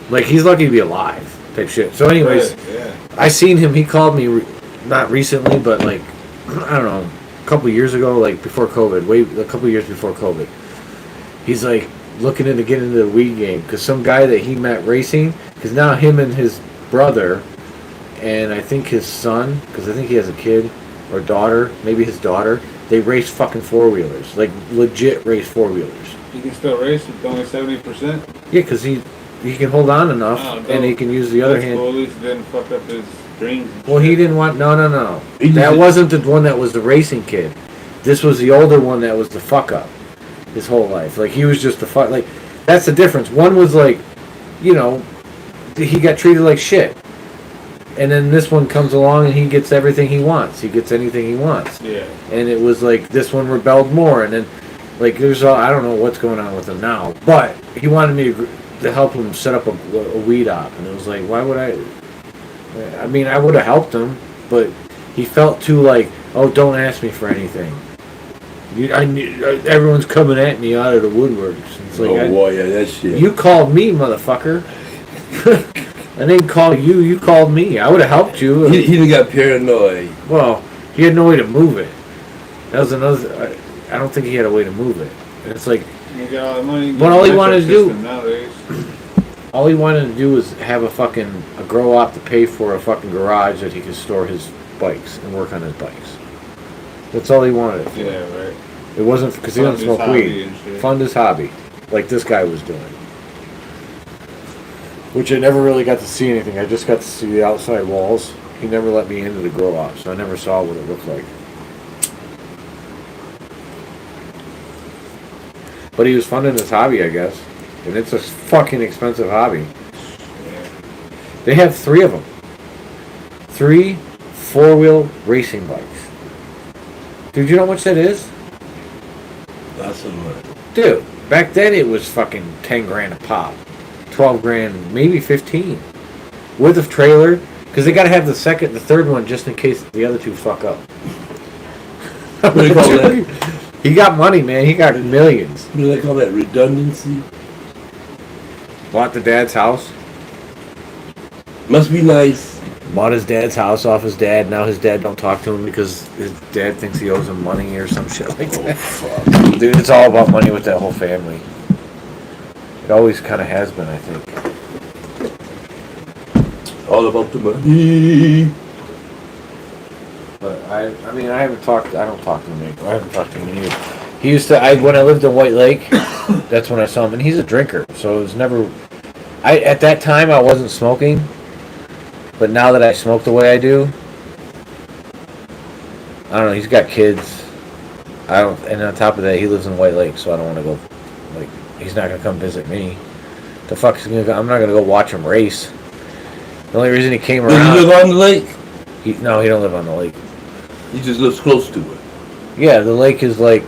Like he's lucky to be alive, type shit. So, anyways, Yeah. I seen him. He called me, not recently, but like I don't know, a couple years ago, like before COVID, a couple years before COVID. He's like looking into getting into the weed game because some guy that he met racing, because now him and his brother, and I think his son, because I think he has a kid or daughter, maybe his daughter, They race fucking four-wheelers. Like, legit race four-wheelers. You can still race with only 70%? Yeah, because he can hold on enough, and he can use the other hand. Well, at least didn't fuck up his dreams. Well, he didn't want... No. That wasn't the one that was the racing kid. This was the older one that was the fuck-up his whole life. Like, he was just the fuck... Like, that's the difference. One was like, you know, he got treated like shit. And then this one comes along and he gets everything he wants. He gets anything he wants. Yeah. And it was like, this one rebelled more. And then, like, there's all... I don't know what's going on with him now. But he wanted me to help him set up a weed op. And it was like, why would I... I mean, I would have helped him, but he felt too like, oh, don't ask me for anything. Everyone's coming at me out of the woodworks. It's like, boy, yeah, that shit. You called me, motherfucker. I didn't call you. You called me. I would have helped you. He got paranoid. Well, he had no way to move it. That was another... I don't think he had a way to move it. And it's like... You got all the money. But all he wanted to do... Nowadays. All he wanted to do was have a grow op to pay for a fucking garage that he could store his bikes and work on his bikes. That's all he wanted it for. Yeah, right. It wasn't because he doesn't smoke weed. Fund his hobby, like this guy was doing. Which I never really got to see anything. I just got to see the outside walls. He never let me into the grow op, so I never saw what it looked like. But he was funding his hobby, I guess. And it's a fucking expensive hobby. They have 3 of them. 3 4-wheel racing bikes. Dude, you know how much that is? That's a lot. Dude, back then it was fucking 10 grand a pop. 12 grand, maybe 15. With a trailer. Because they got to have the third one just in case the other 2 fuck up. What do they call that? He got money, man. He got millions. What do they call that? Redundancy? Bought the dad's house. Must be nice. Bought his dad's house off his dad. Now his dad don't talk to him because his dad thinks he owes him money or some shit like that. Fuck. Dude, it's all about money with that whole family. It always kind of has been, I think. All about the money. But I mean, I don't talk to him anymore. I haven't talked to him in years. He used to, when I lived in White Lake, that's when I saw him, and he's a drinker, so it was never, at that time I wasn't smoking, but now that I smoke the way I do, I don't know, he's got kids, and on top of that, he lives in White Lake, so I don't want to go, like, he's not going to come visit me. The fuck is he going to go? I'm not going to go watch him race. The only reason he came around... Does he live on the lake? No, he don't live on the lake. He just lives close to it. Yeah, the lake is like,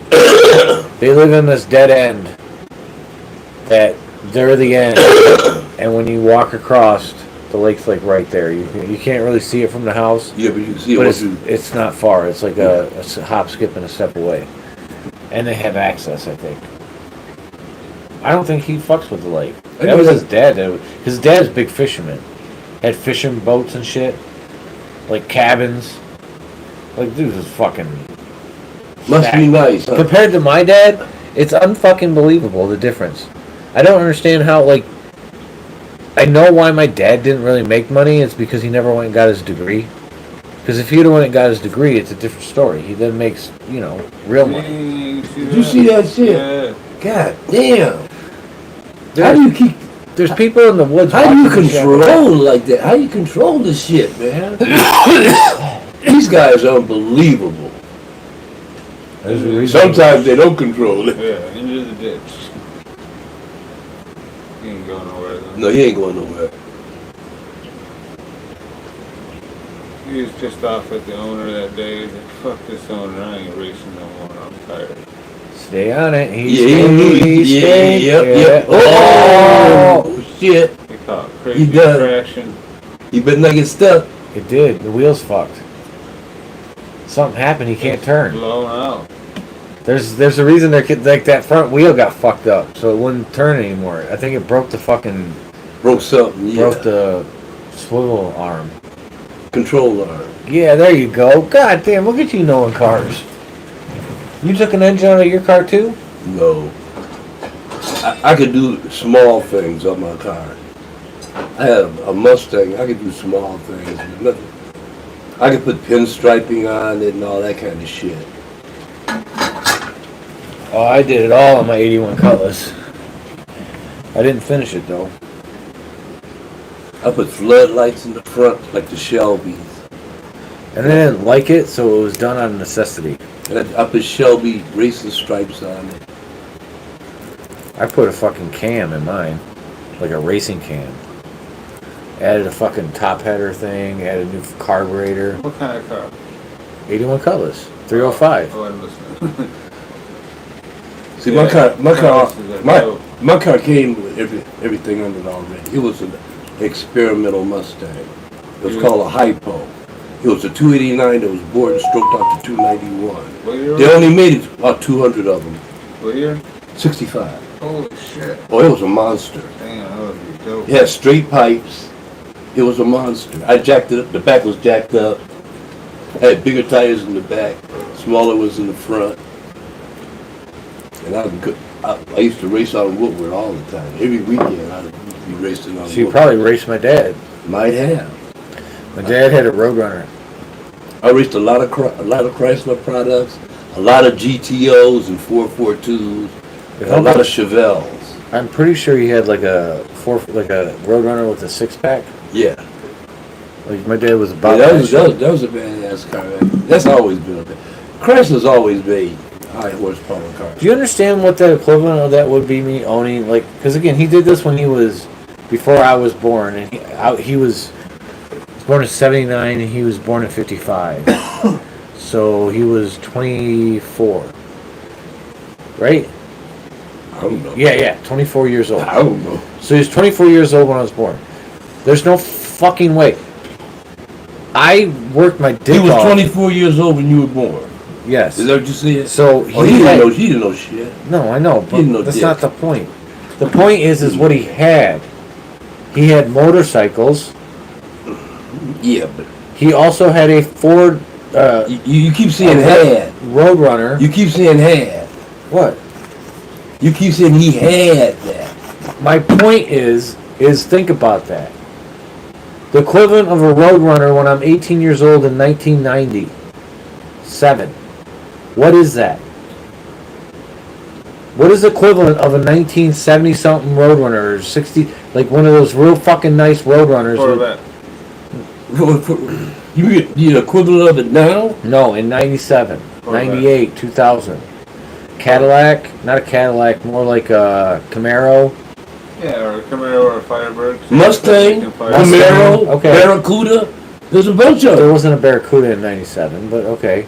they live in this dead end, that they're the end, and when you walk across, the lake's like right there. You can't really see it from the house. Yeah, but you can see but it. it's not far. It's like a hop, skip, and a step away. And they have access, I think. I don't think he fucks with the lake. That was his dad. His dad's a big fisherman. Had fishing boats and shit. Like cabins. Like, dude, this is fucking... Must be nice, huh? Compared to my dad, it's unfucking believable, the difference. I don't understand how, like... I know why my dad didn't really make money. It's because he never went and got his degree. Because if he'd went and got his degree, it's a different story. He then makes, real money. Did you see that shit? Yeah. God damn. How do you keep... There's people in the woods... How do you control like that? How do you control this shit, man? These guys are unbelievable. Sometimes they don't control it. Yeah, into the ditch. He ain't going nowhere though. No, he ain't going nowhere. He was pissed off at the owner that day. He's like, fuck this owner, I ain't racing no more, I'm tired. Stay on it. Yep. Oh, shit. He caught crazy He done. traction. He better not get stuck. It did. The wheel's fucked. Something happened. He can't turn. Blown out. There's a reason like that front wheel got fucked up, so it wouldn't turn anymore. I think it broke the fucking... Broke something, yeah. Broke the swivel arm. Control arm. Yeah, there you go. God damn, look at you knowing cars. You took an engine out of your car too? No. I could do small things on my car. I have a Mustang. I could do small things. But nothing. I could put pinstriping on it and all that kind of shit. Oh, I did it all on my 81 Cutlass. I didn't finish it though. I put floodlights in the front like the Shelbys. And I didn't like it, so it was done out of necessity. And I put Shelby racing stripes on it. I put a fucking cam in mine. Like a racing cam. Added a fucking top header thing, added a new carburetor. What kind of car? 81 Cutlass. 305. Oh, I'm listening. See, Yeah, my car came with everything on it already. It was an experimental Mustang. It was called a Hypo. It was a 289 that was bored and stroked out to 291. What year? They only made it about 200 of them. What year? 65. Holy shit. Oh, it was a monster. Damn, that would be dope. It had straight pipes. It was a monster. I jacked it up. The back was jacked up. I had bigger tires in the back. Smaller ones in the front. And I used to race out of Woodward all the time. Every weekend I'd be racing on So you Woodward. probably raced my dad. Might have. My dad had a Roadrunner. I raced a lot of Chrysler products, a lot of GTOs and 442s, and a lot of Chevelles. I'm pretty sure he had like a Roadrunner with a 6-pack. Yeah. Like my dad was about Yeah, that shit. that was a badass car. That's always been a bad. Chrysler's always made high horsepower cars. Do you understand what the equivalent of that would be? Me owning because again he did this when he was before I was born, and he was born in '79 and he was born in '55. So he was 24, right? I don't know. Yeah, 24 years old. I don't know. So he was 24 years old when I was born. There's no fucking way. I worked my dick He was off. 24 years old when you were born. Yes. Is that what you said? So Oh, he didn't know shit. No, I know, but didn't know that's dick. not the point. The point is what he had. He had motorcycles. Yeah, but He also had a Ford you keep saying had. Roadrunner. You keep saying had. What? You keep saying he had that. My point is think about that. The equivalent of a Roadrunner when I'm 18 years old in 1997. What is that? What is the equivalent of a 1970 something Roadrunner or 60, like one of those real fucking nice Roadrunners? Corvette. You get the equivalent of it now? No, in 97, Corvette. 98, 2000. Cadillac, not a Cadillac, more like a Camaro. Yeah, or a Camaro or a Firebird. Mustang, Camaro, Okay. Barracuda. There's a bunch of There them. wasn't a Barracuda in 97, but okay.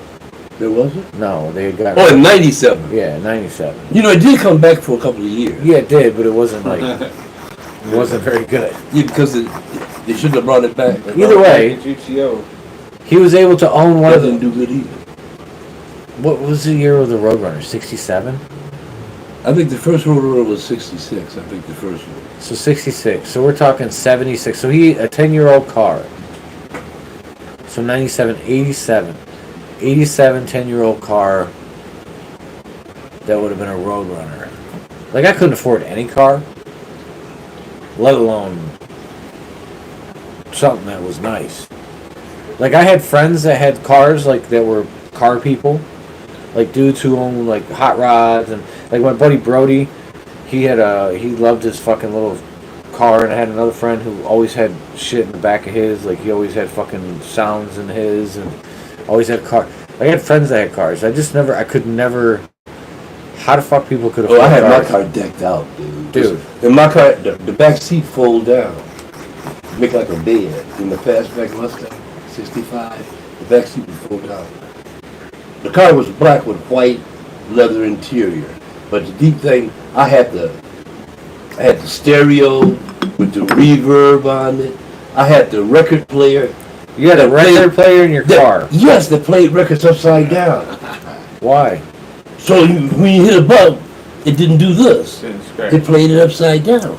There wasn't? No, they had got... Oh, in 97. Yeah, 97. You know, it did come back for a couple of years. Yeah, it did, but it wasn't like... it wasn't very good. Yeah, because they shouldn't have brought it back. Either way, GTO. he was able to own one That of didn't the... do good either. What was the year of the Roadrunner? 67? I think the first Roadrunner was 66. I think the first one. So 66. So we're talking 76. So he... a 10-year-old car. So 97, 87. 87 10-year-old car that would have been a Roadrunner. Like I couldn't afford any car, let alone something that was nice. Like I had friends that had cars like that were car people, like dudes who owned like hot rods, and like my buddy Brody, he loved his fucking little car, and I had another friend who always had shit in the back of his, like he always had fucking sounds in his, and always had a car. I had friends that had cars. I could never. How the fuck people could afford Oh, I had cars? my car decked out, dude. Dude. And my car, the back seat fold down. Make like a bed. In the fastback Mustang, 65, the back seat would fold down. The car was black with white leather interior. But the deep thing, I had the stereo with the reverb on it. I had the record player. You had a record player in your car. Yes, that played records upside down. Why? So when you hit a button, it didn't do this. Didn't scratch. It played it upside down.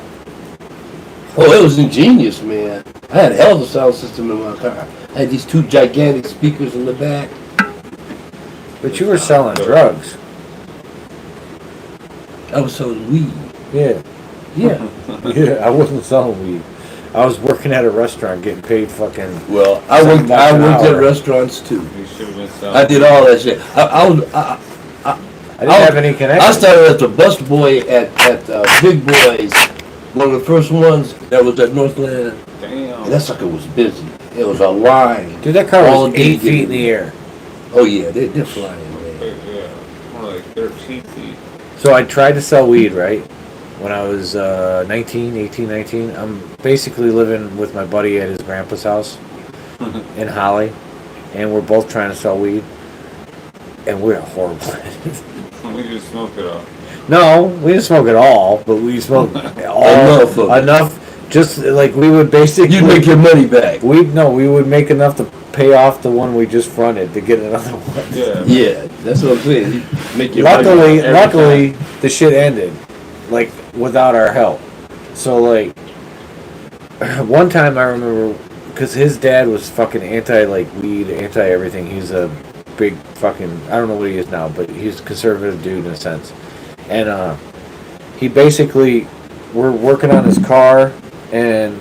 Oh, it was ingenious, man. I had a hell of a sound system in my car. I had these two gigantic speakers in the back. But you were selling drugs. I was selling weed. Yeah. Yeah. Yeah, I wasn't selling weed. I was working at a restaurant getting paid fucking... Well, I worked $7 an at hour. restaurants too. You should have been selling. I did all that shit. I didn't have any connection. I started as a bus boy at Big Boys, one of the first ones that was at Northland. Damn. And that sucker was busy. It was a line. Dude, that car all was day 8 feet in the air. Oh yeah, they're flying, man. Yeah, more like 13 feet. So I tried to sell weed, right? When I was 19. I'm basically living with my buddy at his grandpa's house in Holly. And we're both trying to sell weed. And we're horrible at it. We just smoke it all. No, we didn't smoke it all, but we smoked all enough. Just like we would basically. You make your money back. We would make enough to pay off the one we just fronted to get another one. Yeah, that's what I'm saying. You make your Luckily, the shit ended, like without our help. So like, one time I remember, because his dad was fucking anti like weed, anti everything. He's a big fucking, I don't know what he is now, but he's a conservative dude in a sense. And he basically, we're working on his car, and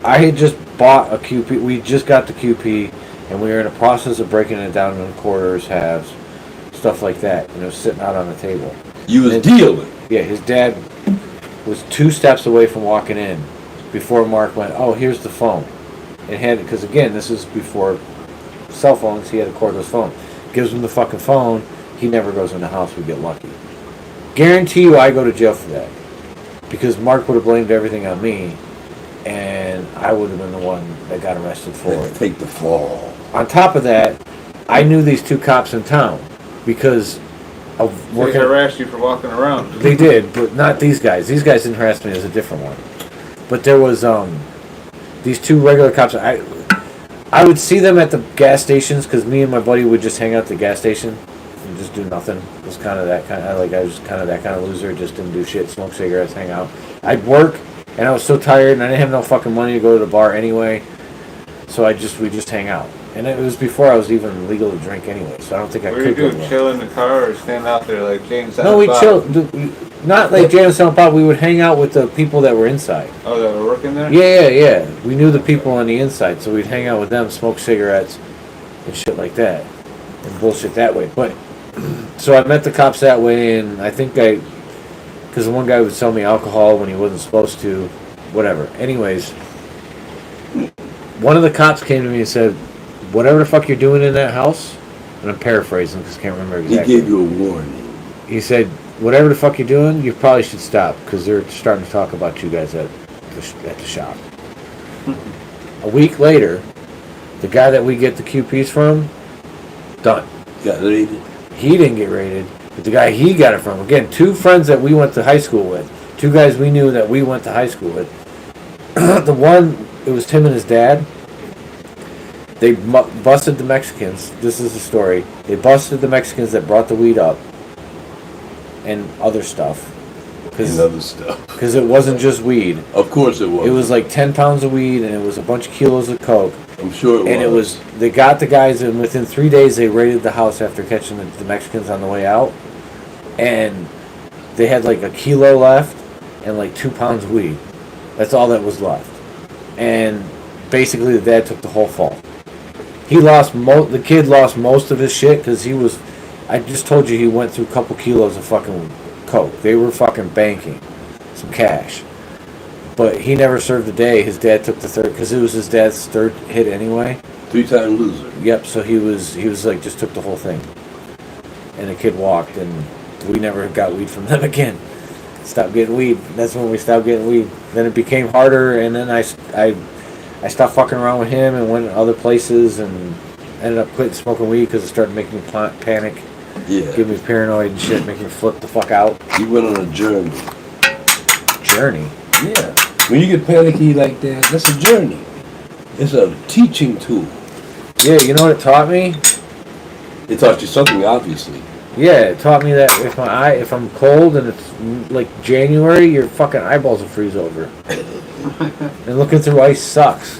I had just bought a QP. We just got the QP, and we were in the process of breaking it down into quarters, halves, stuff like that. And it was sitting out on the table. You was dealing. Yeah, his dad was 2 steps away from walking in before Mark went, oh, here's the phone. And had it, because again, this is before cell phones. He had a cordless phone. Gives him the fucking phone. He never goes in the house. We get lucky. Guarantee you I go to jail for that. Because Mark would have blamed everything on me, and I would have been the one that got arrested for it. Take the fall. On top of that, I knew these 2 cops in town because of They working. harassed you for walking around. They did, but not these guys. These guys didn't harass me. It was a different one. But there was these 2 regular cops. I would see them at the gas stations because me and my buddy would just hang out at the gas station and just do nothing. It was kind of that kind of I was kind of that kind of loser. Just didn't do shit, smoke cigarettes, hang out. I'd work, and I was so tired, and I didn't have no fucking money to go to the bar anyway. So we just hang out, and it was before I was even legal to drink anyway. So I don't think I What could. do you go do? to Chill in the car or stand out there like James? No, we Bob? chill. Not like James Silent Bob. We would hang out with the people that were inside. Oh, that were working there? Yeah. We knew the people on the inside, so we'd hang out with them, smoke cigarettes, and shit like that, and bullshit that way. But so I met the cops that way, and I think because the one guy would sell me alcohol when he wasn't supposed to, whatever. Anyways, one of the cops came to me and said, "Whatever the fuck you're doing in that house," and I'm paraphrasing because I can't remember exactly. He gave you a warning. He said, "Whatever the fuck you're doing, you probably should stop because they're starting to talk about you guys at the shop." A week later, the guy that we get the QPs from, done. Got raided. He didn't get raided, but the guy he got it from, again, 2 friends that we went to high school with, 2 guys we knew that we went to high school with. The one, it was Tim and his dad. They busted the Mexicans. This is the story. They busted the Mexicans that brought the weed up and other stuff. Because it wasn't just weed. Of course it was. It was like 10 pounds of weed, and it was a bunch of kilos of coke. I'm sure it was. They got the guys, and within 3 days they raided the house after catching the Mexicans on the way out. And they had like a kilo left and like 2 pounds of weed. That's all that was left. And basically the dad took the whole fall. The kid lost most of his shit because he was, I just told you he went through a couple kilos of fucking coke. They were fucking banking some cash. But he never served a day. His dad took the third, because it was his dad's third hit anyway. 3-time loser. Yep, so he was like, just took the whole thing. And the kid walked, and we never got weed from them again. Stopped getting weed. That's when we stopped getting weed. Then it became harder, and then I stopped fucking around with him and went to other places and ended up quitting smoking weed because it started making me panic. Yeah. Give me paranoid and shit, making me flip the fuck out. You went on a journey. Journey? Yeah. When you get panicky like that, that's a journey. It's a teaching tool. Yeah, you know what it taught me? It taught you something, obviously. Yeah, it taught me that if I'm cold and it's like January, your fucking eyeballs will freeze over. And looking through ice sucks.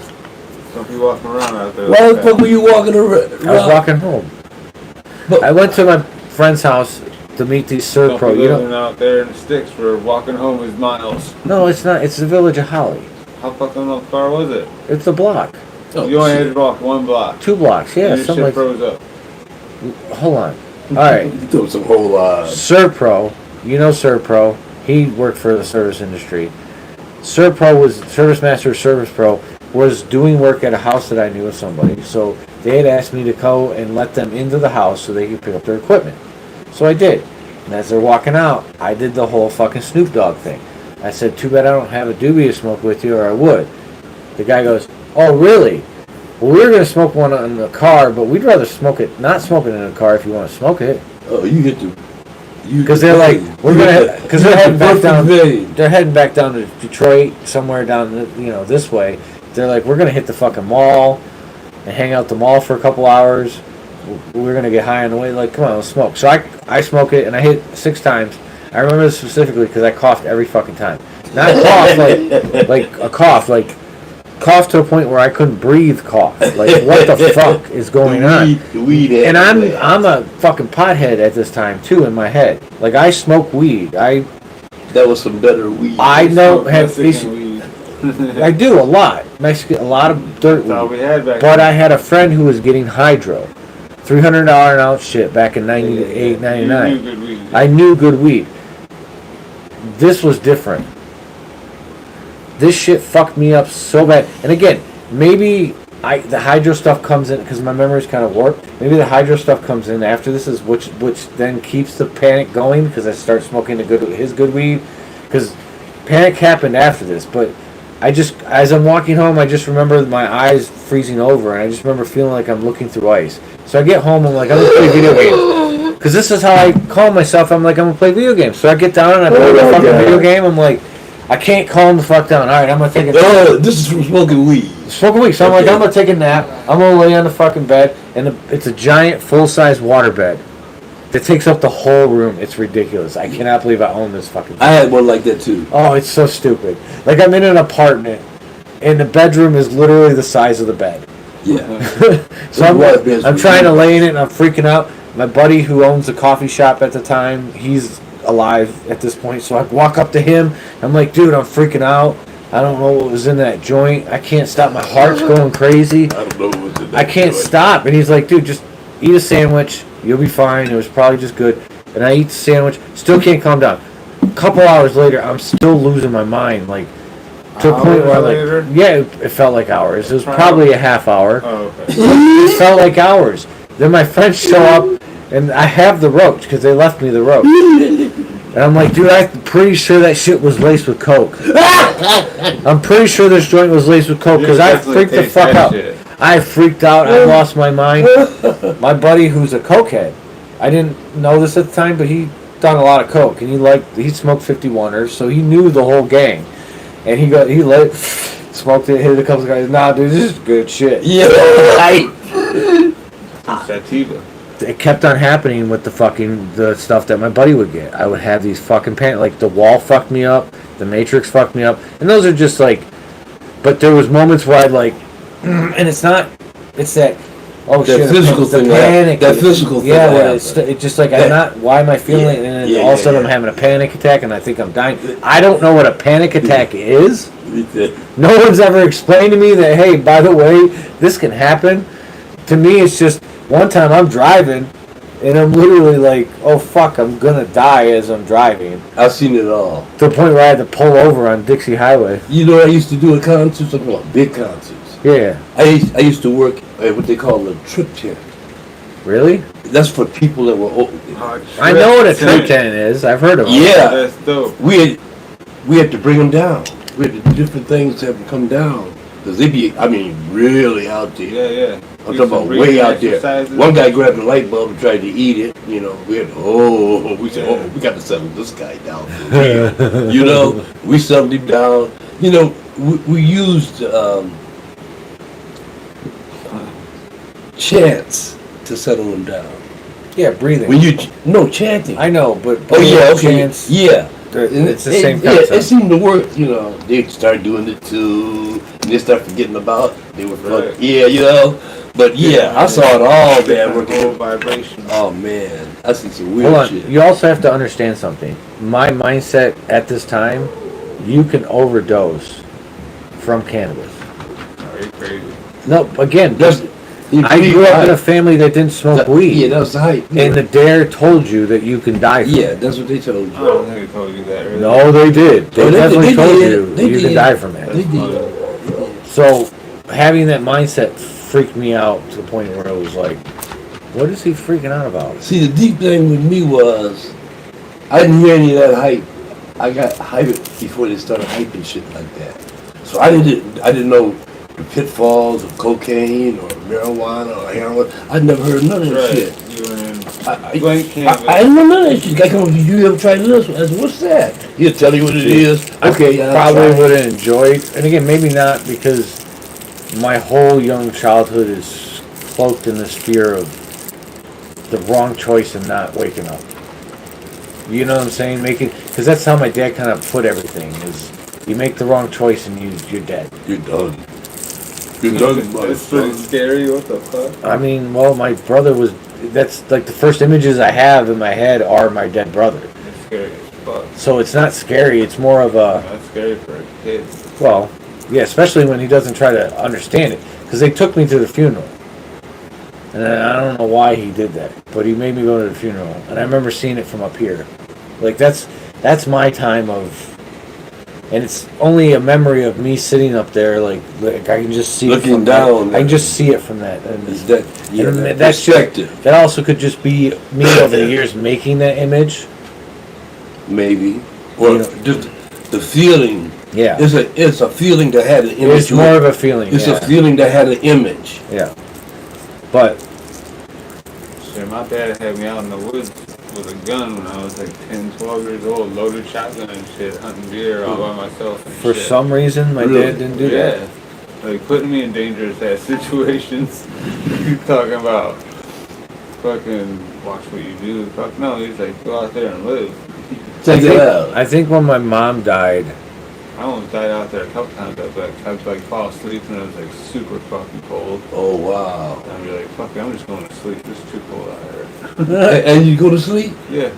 Don't be walking around out there. Why the like fuck that. were you walking around? I was walking home. But- I went to my friend's house to meet these Don't Pro. be You living know? out there in the sticks where walking home is miles. No, it's not. It's the village of Holly. How fucking far was it? It's a block. Oh, You only had shit. to walk 1 block. 2 blocks. Yeah, and your something shit like. froze up. Hold on. right. Doing some whole Serpro, you know Serpro. He worked for the service industry. Serpro was Service Master Service Pro was doing work at a house that I knew of somebody. So they had asked me to go and let them into the house so they could pick up their equipment. So I did. And as they're walking out, I did the whole fucking Snoop Dogg thing. I said, too bad I don't have a doobie to smoke with you, or I would. The guy goes, oh, really? Well, we were going to smoke one in the car, but we'd rather smoke it, not smoke it in the car if you want to smoke it. oh, you get to. Because they're like, we're going to, because they're heading back down, they're heading back down to Detroit, somewhere down, this way. They're like, we're going to hit the fucking mall and hang out at the mall for a couple hours. We're going to get high on the way. Like, come on, let's smoke. So I smoke it, and I hit 6 times. I remember this specifically because I coughed every fucking time. Not cough like a cough, like cough to a point where I couldn't breathe cough. Like, what the fuck is going on? Weed And I'm a fucking pothead at this time, too, in my head. Like, I smoke weed. That was some better weed. I know, Mexican weed. I do, a lot. Mexican, a lot of dirt That's all weed. we had back But then. I had a friend who was getting hydro. $300 an ounce shit back in 98, 99. You knew good weed. I knew good weed. This was different. This shit fucked me up so bad. And again, maybe the hydro stuff comes in because my memory's kind of warped. Maybe the hydro stuff comes in after this, is which then keeps the panic going because I start smoking his good weed. Because panic happened after this, but as I'm walking home, I just remember my eyes freezing over, and I just remember feeling like I'm looking through ice. So I get home, I'm like, I'm gonna play video games. Because this is how I calm myself. I'm like, I'm gonna play video games. So I get down and I play the fucking video game. I'm like, I can't calm the fuck down. All right, I'm gonna take a this is from smoking weed. smoking weed. So I'm like, I'm gonna take a nap. I'm gonna lay on the fucking bed, and it's a giant full-size water bed that takes up the whole room. It's ridiculous. I cannot believe I own this fucking thing. I had one like that too. Oh, it's so stupid. Like, I'm in an apartment, and the bedroom is literally the size of the bed. Yeah. So I'm trying to lay in it, and I'm freaking out. My buddy who owns a coffee shop at the time, he's alive at this point, so I walk up to him. I'm like, dude, I'm freaking out. I don't know what was in that joint. I can't stop. My heart's going crazy. I don't know what was in that I can't joint. stop. And he's like, dude, just eat a sandwich. You'll be fine. It was probably just good. And I eat the sandwich. Still can't calm down. A couple hours later, I'm still losing my mind. Like, to a point where I'm Later? like, yeah, it felt like hours. It was probably a half hour. Oh, okay. It felt like hours. Then my friends show up, and I have the roach because they left me the roach. And I'm like, dude, I'm pretty sure that shit was laced with coke. I'm pretty sure this joint was laced with coke because I freaked the fuck out. I freaked out. I lost my mind. My buddy, who's a cokehead, I didn't know this at the time, but he done a lot of coke, and he smoked 51ers, so he knew the whole gang. And he smoked it, hit a couple of guys. Nah, dude, this is good shit. Yeah. Sativa. It kept on happening with the stuff that my buddy would get. I would have these fucking like the wall fucked me up, the Matrix fucked me up, and those are just like. But there was moments where I'd like, and it's that. Oh That shit! physical the thing, panic. that physical thing. Yeah, that well, happens. it's just like I'm not. Why am I feeling it? And then all of a sudden I'm having a panic attack, and I think I'm dying. I don't know what a panic attack is. No one's ever explained to me that, hey, by the way, this can happen. To me, it's just one time I'm driving, and I'm literally like, oh fuck, I'm gonna die as I'm driving. I've seen it all. To the point where I had to pull over on Dixie Highway. You know what I used to do at concerts? I'm about big concerts. Yeah. I used to work at what they call a trip tent. Really? That's for people that were old. I know what a trip tent is. I've heard of it. Yeah. That's dope. We had to bring them down. We had to do different things to have them come down. Because they be, really out there. Yeah. I'm talking about way out there. One guy grabbed a light bulb and tried to eat it. We said, we got to settle this guy down for real. We settled him down. We used chants to settle him down. Yeah, breathing. Chanting. I know, but chants, Yeah. it's the same Yeah, concept. it seemed to work. They started doing it too, and they started forgetting about. They were Right. But I saw it all, man. Whole Working. vibration. Oh man, I see some weird Hold on. shit. You also have to understand something. My mindset at this time, you can overdose from cannabis. Are you crazy? No, again, I grew up in a family that didn't smoke weed. Yeah, that was the hype. And the dare told you that you can die from Yeah, it. that's what they told I you. don't think they told you that earlier. No, they did. They Oh, definitely told did. you They you did. can die from it. They did. So having that mindset freaked me out to the point where it was like, what is he freaking out about? See, the deep thing with me was, I didn't hear any of that hype. I got hyped before they started hyping shit like that. So I didn't know the pitfalls of cocaine or marijuana or heroin. I'd never heard none of that Right. shit. You were in I blank canvas. didn't know none of that shit. Guy come up, you ever tried this? I said, what's that? He'll tell you what it is. Okay, yeah, Probably would have enjoyed, and again, maybe not, because my whole young childhood is cloaked in this fear of the wrong choice and not waking up. You know what I'm saying? Because that's how my dad kind of put everything, is you make the wrong choice and you're dead. You're done. You're done, It's pretty motherfucker. scary. What the fuck? I mean, well, my brother was, that's like the first images I have in my head are my dead brother. It's scary as fuck. So it's not scary, it's more of a, That's scary for a kid. well, yeah, especially when he doesn't try to understand it. Because they took me to the funeral. And I don't know why he did that, but he made me go to the funeral. And I remember seeing it from up here. Like, that's my time of, and it's only a memory of me sitting up there, like I can just see Looking it from down. that. I can just see it from that. And Is that, yeah, and that that's perspective, that also could just be me over the years making that image. maybe. Or You know. just the feeling. Yeah. It's a feeling that had an image. It's more of a feeling. It's yeah. a feeling that had an image. Yeah. But Shit, my dad had me out in the woods with a gun when I was like 10, 12 years old, loaded shotgun and shit, hunting deer all by myself and for shit. some reason, my Really? dad didn't do that. Yeah. Like putting me in dangerous ass situations. He's talking about fucking watch what you do. Fuck no, he's like go out there and live. Check it out. I think when my mom died, I almost died out there a couple times. I'd like fall asleep and it was like super fucking cold. Oh wow. And I'd be like, fuck it, I'm just going to sleep. It's too cold out here. And you go to sleep? Yeah.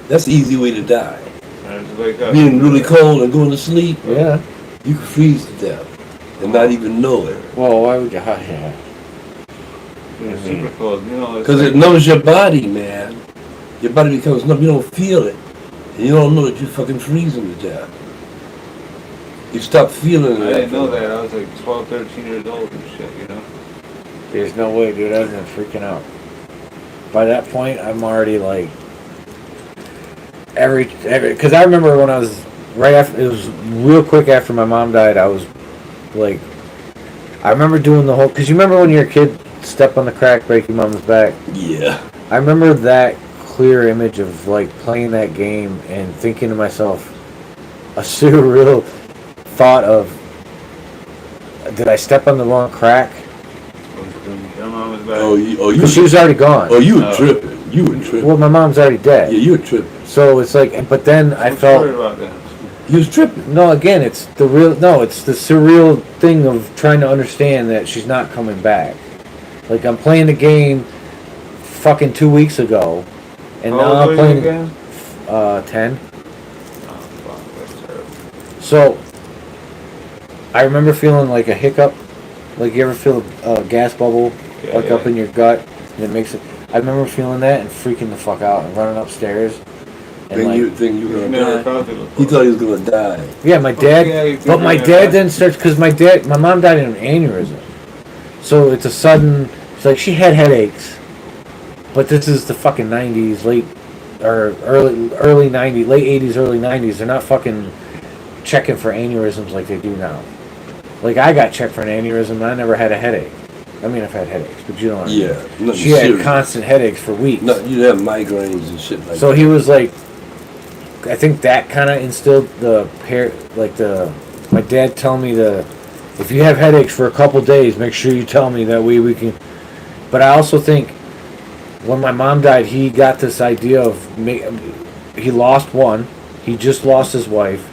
That's the easy way to die. And I just wake up. Being really cold and going to sleep, yeah. you can freeze to death and not even know it. Well, why would you? Yeah. It's super cold. You know, it's Because like, it numbs your body, man. Your body becomes numb. You don't feel it. And you don't know that you're fucking freezing to death. You stop feeling it. I didn't know after a that. I was like 12, 13 years old and shit, you know? There's no way, dude. I've been freaking out. By that point, I'm already like every because I remember when I was right after, it was real quick after my mom died. I was like, I remember doing the whole, because you remember when you're a kid, step on the crack, break your mom's back. while. Yeah. I remember that clear image of like playing that game and thinking to myself, a surreal thought of, did I step on the wrong crack? Your mom was back. Because she was already gone. You were Oh. tripping. You were tripping. Well, my mom's already dead. Yeah, you were tripping. So it's like, but then I I'm felt, sorry about that. You was tripping. no, again, it's the surreal thing of trying to understand that she's not coming back. Like, I'm playing the game fucking 2 weeks ago, and How now old I'm were you playing, again? 10. Oh, fuck, that's terrible. So, I remember feeling like a hiccup, like you ever feel a gas bubble, Yeah, like yeah. up in your gut, and it makes it, I remember feeling that and freaking the fuck out and running upstairs. And Think like, you were You gonna never die. felt it before. He thought he was gonna die. yeah, my dad, yeah, you but my figured it dad out. then starts, because my mom died in an aneurysm. So it's a sudden, it's like she had headaches, but this is the fucking 90s, early 90s, late 80s, early 90s. They're not fucking checking for aneurysms like they do now. Like, I got checked for an aneurysm and I never had a headache. I mean, I've had headaches, but you know what I mean. Yeah. Nothing She had serious. constant headaches for weeks. No, you have migraines and shit like So that. he was like, I think that kind of instilled my dad telling me if you have headaches for a couple days, make sure you tell me, that way we can. But I also think when my mom died, he got this idea of, he lost one, he just lost his wife.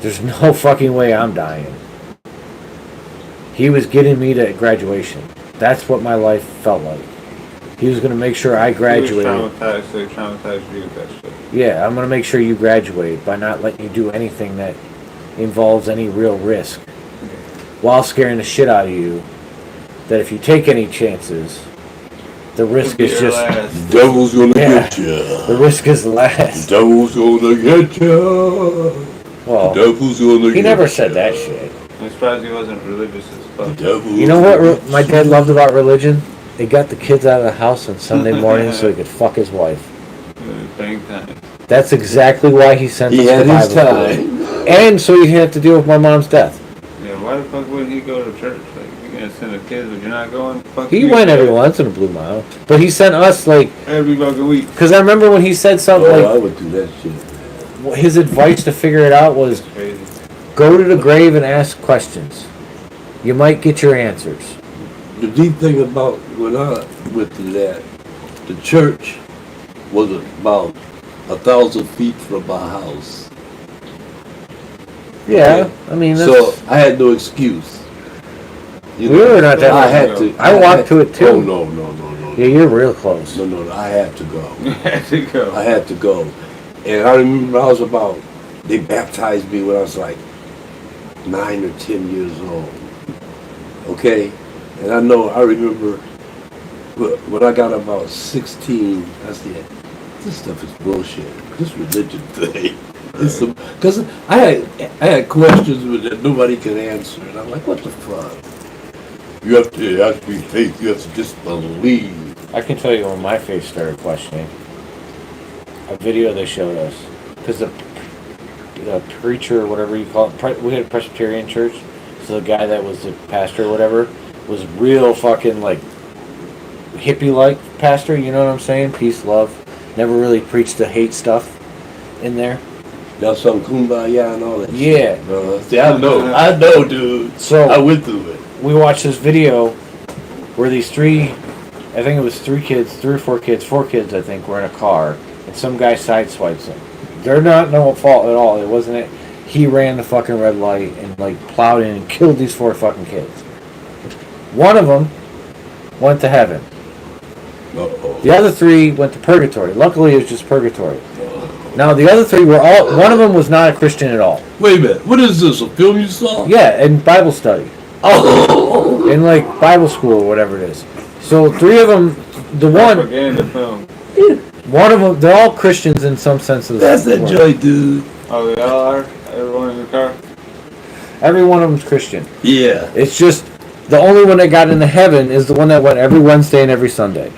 There's no fucking way I'm dying. He was getting me to graduation. That's what my life felt like. He was going to make sure I graduated. He was traumatized, so he traumatized you with that shit. Yeah, I'm going to make sure you graduate by not letting you do anything that involves any real risk, while scaring the shit out of you that if you take any chances, the risk is just The devil's gonna get you. the risk is less. The devil's gonna get you. Well, The devil's gonna he never said that shit. I'm surprised he wasn't religious as The fuck. devil's You know what gonna my dad loved about religion? They got the kids out of the house on Sunday morning so he could fuck his wife. Bang time. That's exactly why he sent He us had to his Bible time. school. And so he had to deal with my mom's death. Yeah, why the fuck wouldn't he go to church? Like, you're gonna send a kid, but you're not going? Fuck He you, went every Dad. once in a blue mile. But he sent us, like, Every fucking week. because I remember when he said something Oh, I like, would do that shit. his advice to figure it out was It's crazy. go to the grave and ask questions. You might get your answers. The deep thing about when I went to that, the church was about 1,000 feet from my house. Yeah, I mean, that's, So I had no excuse. You we were not that I long had ago. to. I walked to it too. Oh no. Yeah, you're real close. No, I had to go. You had to go. I had to go. And I remember they baptized me when I was like 9 or 10 years old. Okay? And I remember when I got about 16, I said, this stuff is bullshit. This religion thing. Because I had questions that nobody could answer. And I'm like, what the fuck? It has to be faith. You have to just believe. I can tell you when my face started questioning. A video they showed us. Because the preacher, or whatever you call it, we had a Presbyterian church. So the guy that was the pastor or whatever was real fucking like hippie-like pastor, you know what I'm saying? Peace, love. Never really preached the hate stuff in there. That's some kumbaya and all that Yeah. shit, bro. See, I know, dude. So I went through it. we watched this video where these I think it was 3 or 4 kids, I think, were in a car, and some guy sideswipes them. They're not no fault at all. It wasn't it. He ran the fucking red light and like plowed in and killed these 4 fucking kids. One of them went to heaven. Uh-oh. The other 3 went to purgatory. Luckily, it was just purgatory. Now the other 3 were all. One of them was not a Christian at all. Wait a minute. What is this? A film you saw? Yeah, in Bible study. Oh. In like Bible school or whatever it is. So 3 of them, Propaganda film. one of them, they're all Christians in some sense of the That's that word. joy, dude. Oh, they all are? Everyone in the car? Every one of them's Christian. Yeah. It's just the only one that got into heaven is the one that went every Wednesday and every Sunday.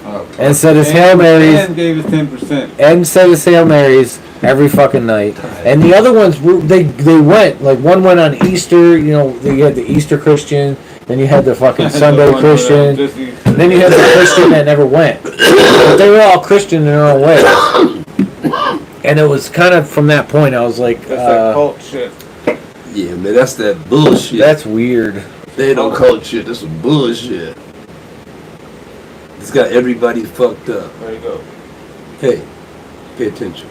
Oh, And said his Hail Marys. And gave us 10%. And said his Hail Marys every fucking night. And the other ones, they went, like one went on Easter, you know, you had the Easter Christian, then you had the fucking Sunday Christian, then you had the Christian that never went. But they were all Christian in their own way. And it was kind of from that point, I was like, That's that cult shit. Yeah, man, that's that bullshit. that's weird. They don't call it shit. That's some bullshit. It's got everybody fucked up. There you go. Hey, pay attention.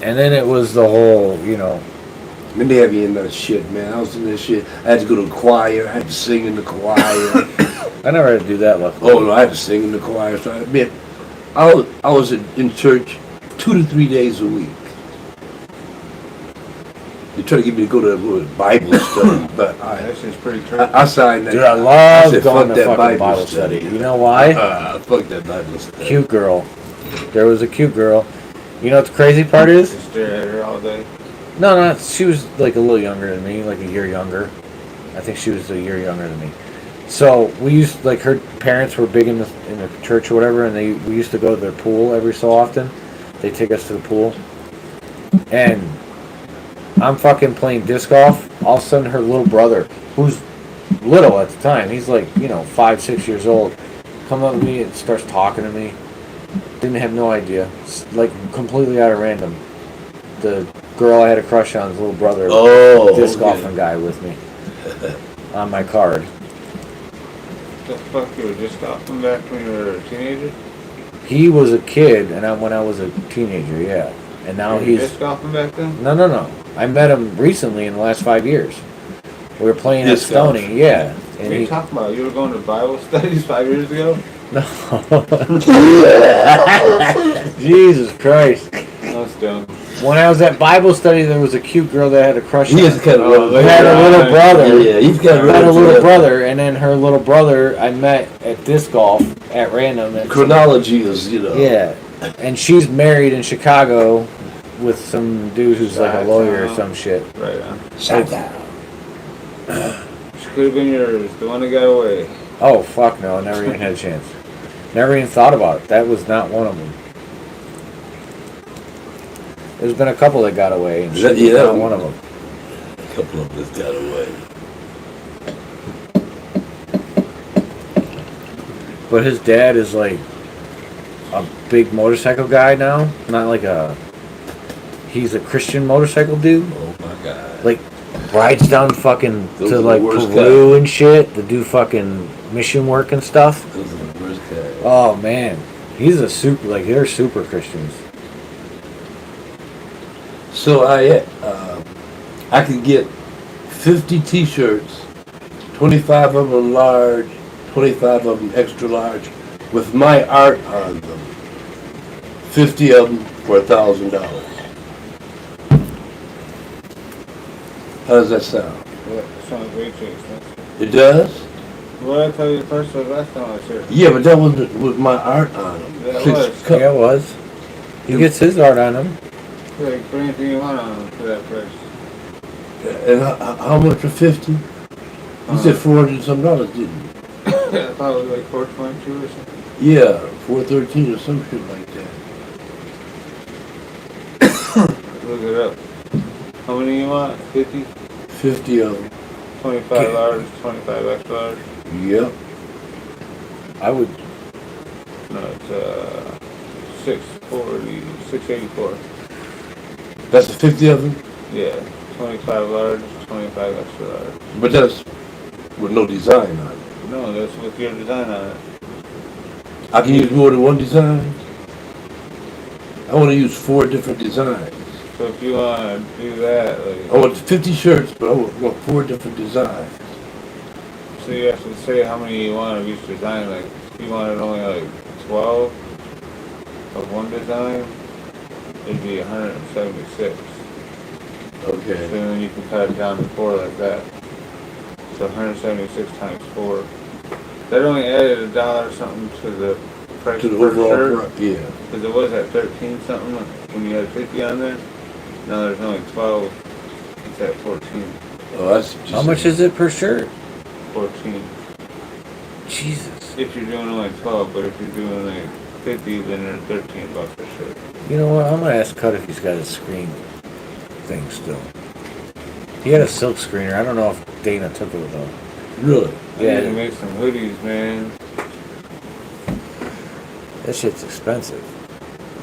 And then it was the whole, you know, Man, they have you in that shit, man. I was in that shit. I had to go to the choir. I had to sing in the choir. I never had to do that, luckily. Oh no, I had to sing in the choir. So I was in church 2 to 3 days a week. They try to get me to go to a Bible study, but That shit's pretty crazy. I signed that. Dude, I love said, going fuck to that fucking Bible study. You know why? Fuck that Bible study. Cute girl. There was a cute girl. You know what the crazy part is? Just stare at her all day. No, she was like a little younger than me, like a year younger. I think she was a year younger than me. So we used, like, her parents were big in the church or whatever, and we used to go to their pool every so often. They take us to the pool, and I'm fucking playing disc golf. All of a sudden, her little brother, who's little at the time, he's like, 5, 6 years old, comes up to me and starts talking to me. Didn't have no idea, like completely out of random. The girl I had a crush on, his little brother, disc golfing guy with me on my card. The fuck, you were just golfing back when you were a teenager? He was a kid, and when I was a teenager, yeah. And now You were he's just golfing back then? no. I met him recently in the last 5 years. We were playing at Disc golf. Stony, yeah. What And are you talking about? You were going to Bible studies 5 years ago? no. Jesus Christ. No Most of them. When I was at Bible study, there was a cute girl that had a crush on He is her. kind of Had a little brother. Yeah, he's got Had a really little brother, and then her little brother I met at disc golf at random. And chronology is, you know. yeah, and she's married in Chicago with some dude who's like a lawyer or some shit. Right on. Shut down. She could have been yours, the one that got away. Oh fuck no! Never even had a chance. Never even thought about it. That was not one of them. There's been a couple that got away, and she was not one of them. A couple of us got away. But his dad is like a big motorcycle guy now. Not like a. He's a Christian motorcycle dude. Oh my god. Like rides down fucking Those to are the like worst Peru and shit to do fucking mission work and stuff. Those are the worst guys. Oh man, he's a super like they're super Christians. So I could get 50 T-shirts, 25 of them large, 25 of them extra large, with my art on them. 50 of them for $1,000. How does that sound? That sounds way too expensive. It does? What did I tell you the first one last time I was here? Yeah, but that wasn't with my art on them. That was. Yeah, it was. He gets his art on him. Like, put anything you want on them for that price. And how much for 50? You said $400 some dollars, didn't you? I thought it was like 422 or something. Yeah, 413 or some shit like that. Look it up. How many you want? 50? 50 of them. 25 large, 25 extra large? Yep. I would. No, it's 640, 684. That's the 50 of them? Yeah, 25 large, 25 extra large. But that's with no design on it. No, that's with your design on it. I can use more than one design? I want to use 4 different designs. So if you want to do that, like, I want 50 shirts, but I want 4 different designs. so you have to say how many you want of each design. Like, if you wanted only like 12 of one design, it'd be 176. So Okay. then you can cut it down to 4 like that. So 176 times 4. That only added $1 or something to the price To the per overall shirt. price, yeah. Because it was at 13 something when you had 50 on there. Now there's only 12. It's at 14. Oh, that's just How much is it per shirt? 14. Jesus. If you're doing only 12, but if you're doing like 50, then they're $13 a shirt. You know what? I'm gonna ask Cut if he's got a screen thing still. He had a silk screener. I don't know if Dana took it though. Really? I need to make some hoodies, man. That shit's expensive.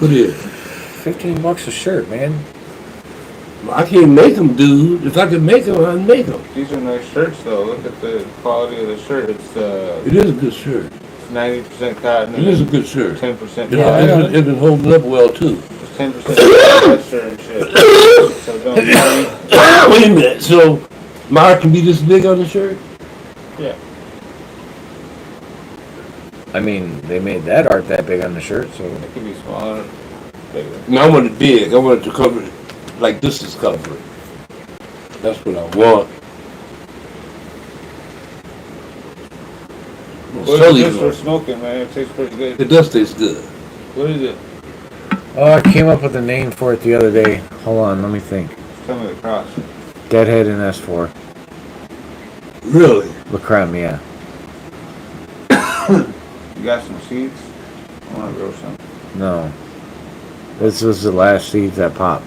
What is? $15 a shirt, man. I can't make them, dude. If I could make them, I'd make them. These are nice shirts, though. Look at the quality of the shirt. It's It is a good shirt. 90% cotton. It is a good shirt. 10% It's been holding up well, too. It's 10% polyester and shit. So don't worry. Wait a minute. So, my art can be this big on the shirt? Yeah. I mean, they made that art that big on the shirt, so It could be smaller, bigger. No, I want it big. I want it to cover it like this is covering. That's what I want. What is this for smoking, man? It tastes pretty good. It does taste good. What is it? oh, I came up with a name for it the other day. Hold on, let me think. Tell me the cross. Deadhead and S4. Really? La Creme, yeah. You got some seeds? I want to grow some. No. This was the last seeds that popped.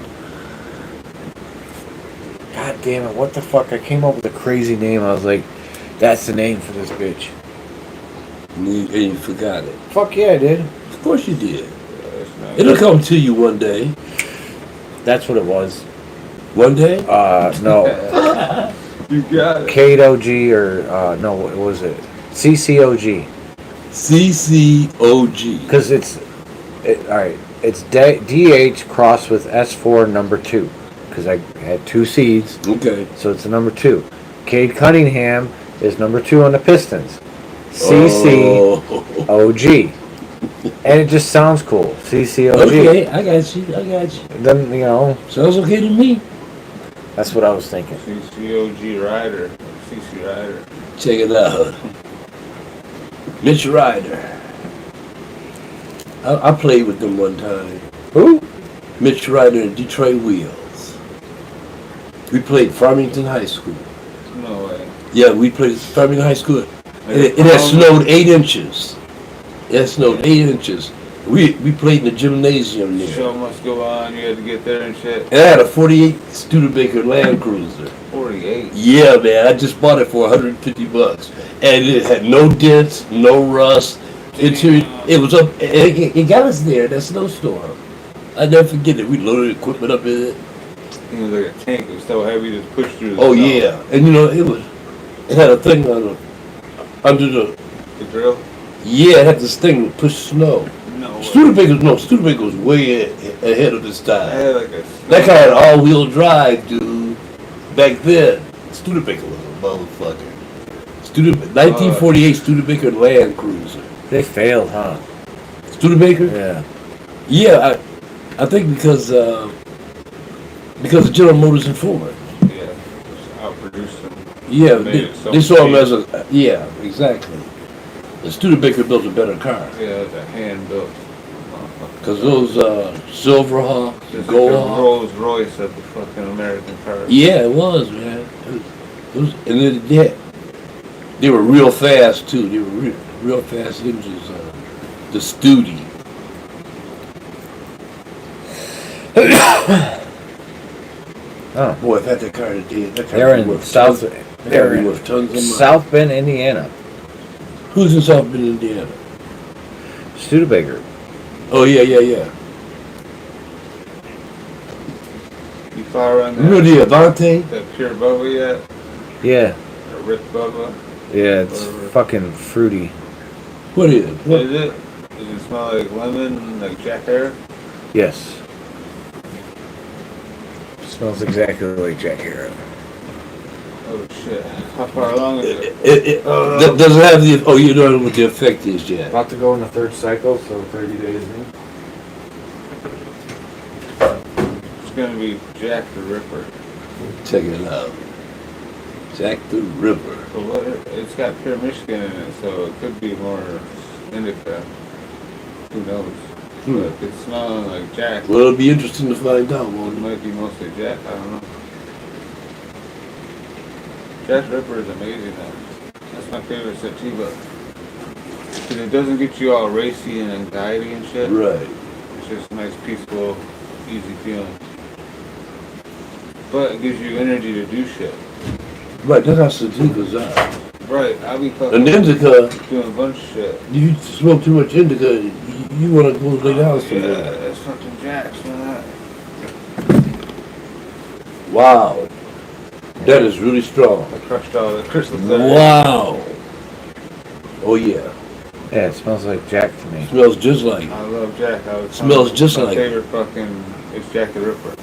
God damn it, what the fuck? I came up with a crazy name. I was like, that's the name for this bitch. And you forgot it. Fuck yeah, I did. Of course you did. Yeah, that's nice. It'll come to you one day. That's what it was. One day? No. You got it. KOG or, no, what was it? CCOG. CCOG. Because alright, it's DH crossed with S4 number 2. Because I had 2 seeds, Okay. so it's the number 2. Cade Cunningham is number 2 on the Pistons. CCOG. And it just sounds cool. CCOG. Okay, I got you. Then, you know, Sounds okay to me. that's what I was thinking. CCOG Rider. CC Rider. Check it out. Mitch Ryder. I played with them one time. Who? Mitch Ryder and Detroit Wheels. We played Farmington High School. No way. Yeah, we played Farmington High School. It had snowed 8 inches. It had snowed 8 inches. We played in the gymnasium The there. show must go on. You had to get there and shit. And I had a 48 Studebaker Land Cruiser. 48. Yeah, man, I just bought it for $150. And it had no dents, no rust. It was up, it got us there, that snowstorm. I never forget it. We loaded equipment up in it. It was like a tank. It was so heavy to push through the Oh, snow. yeah. And you know, it had a thing under the, The drill? yeah, it had this thing to push snow. No way. Studebaker was way ahead of its I time. had like a That car had all-wheel drive, dude. Back then, Studebaker was a motherfucker. 1948 Studebaker Land Cruiser. They failed, huh? Studebaker? Yeah. Yeah, I think because of General Motors and Ford. Yeah. Outproduced them. Yeah, Made it so they saw him cheap. as a, yeah, exactly. The Studebaker built a better car. Yeah, it's a hand built. Because those Silverhawk, Just like the Goldhawk. Rolls Royce of the fucking American cars. Yeah, it was, man. It was, and then they were real fast, too. They were real fast engines. The Studi. Oh. Boy, I've had that car today. That car They're be in worth South. tons- that car They're be in worth tons of money. South Bend, Indiana. Who's in South Bend, Indiana? Studebaker. Oh, yeah. You fly around Remember the Avante? that Pure Bubba yet? Yeah. Or Rip Bubba? Yeah, it's Whatever. fucking fruity. What is it? What? Is it? Does it smell like lemon, like Jack Hare? Yes. Smells exactly like Jack Hero. Oh shit. How far along is it? Does it have the, oh, you don't know what the effect is yet. About to go in the third cycle, so 30 days in. It's gonna be Jack the Ripper. Check it out. Jack the Ripper. So what? It's got pure Michigan in it, so it could be more indica. Who knows? But it's smelling like Jack. Well, it'll be interesting to find out, It won't it? might be mostly Jack. I don't know. Jack Ripper is amazing though. That's my favorite sativa. Because it doesn't get you all racy and anxiety and shit. Right. It's just nice, peaceful, easy feeling. But it gives you energy to do shit. Right, that's how sativas are. Right, I'll be An fucking indica, doing a bunch of shit. you smoke too much indica, you want to go lay down Yeah, somewhere. that's fucking Jack, smell that. Wow. That is really strong. I crushed all the crystals there. Wow. Oh, yeah. Yeah, it smells like Jack to me. Smells just like I love Jack. I was Smells just my like it. favorite fucking is Jack the Ripper.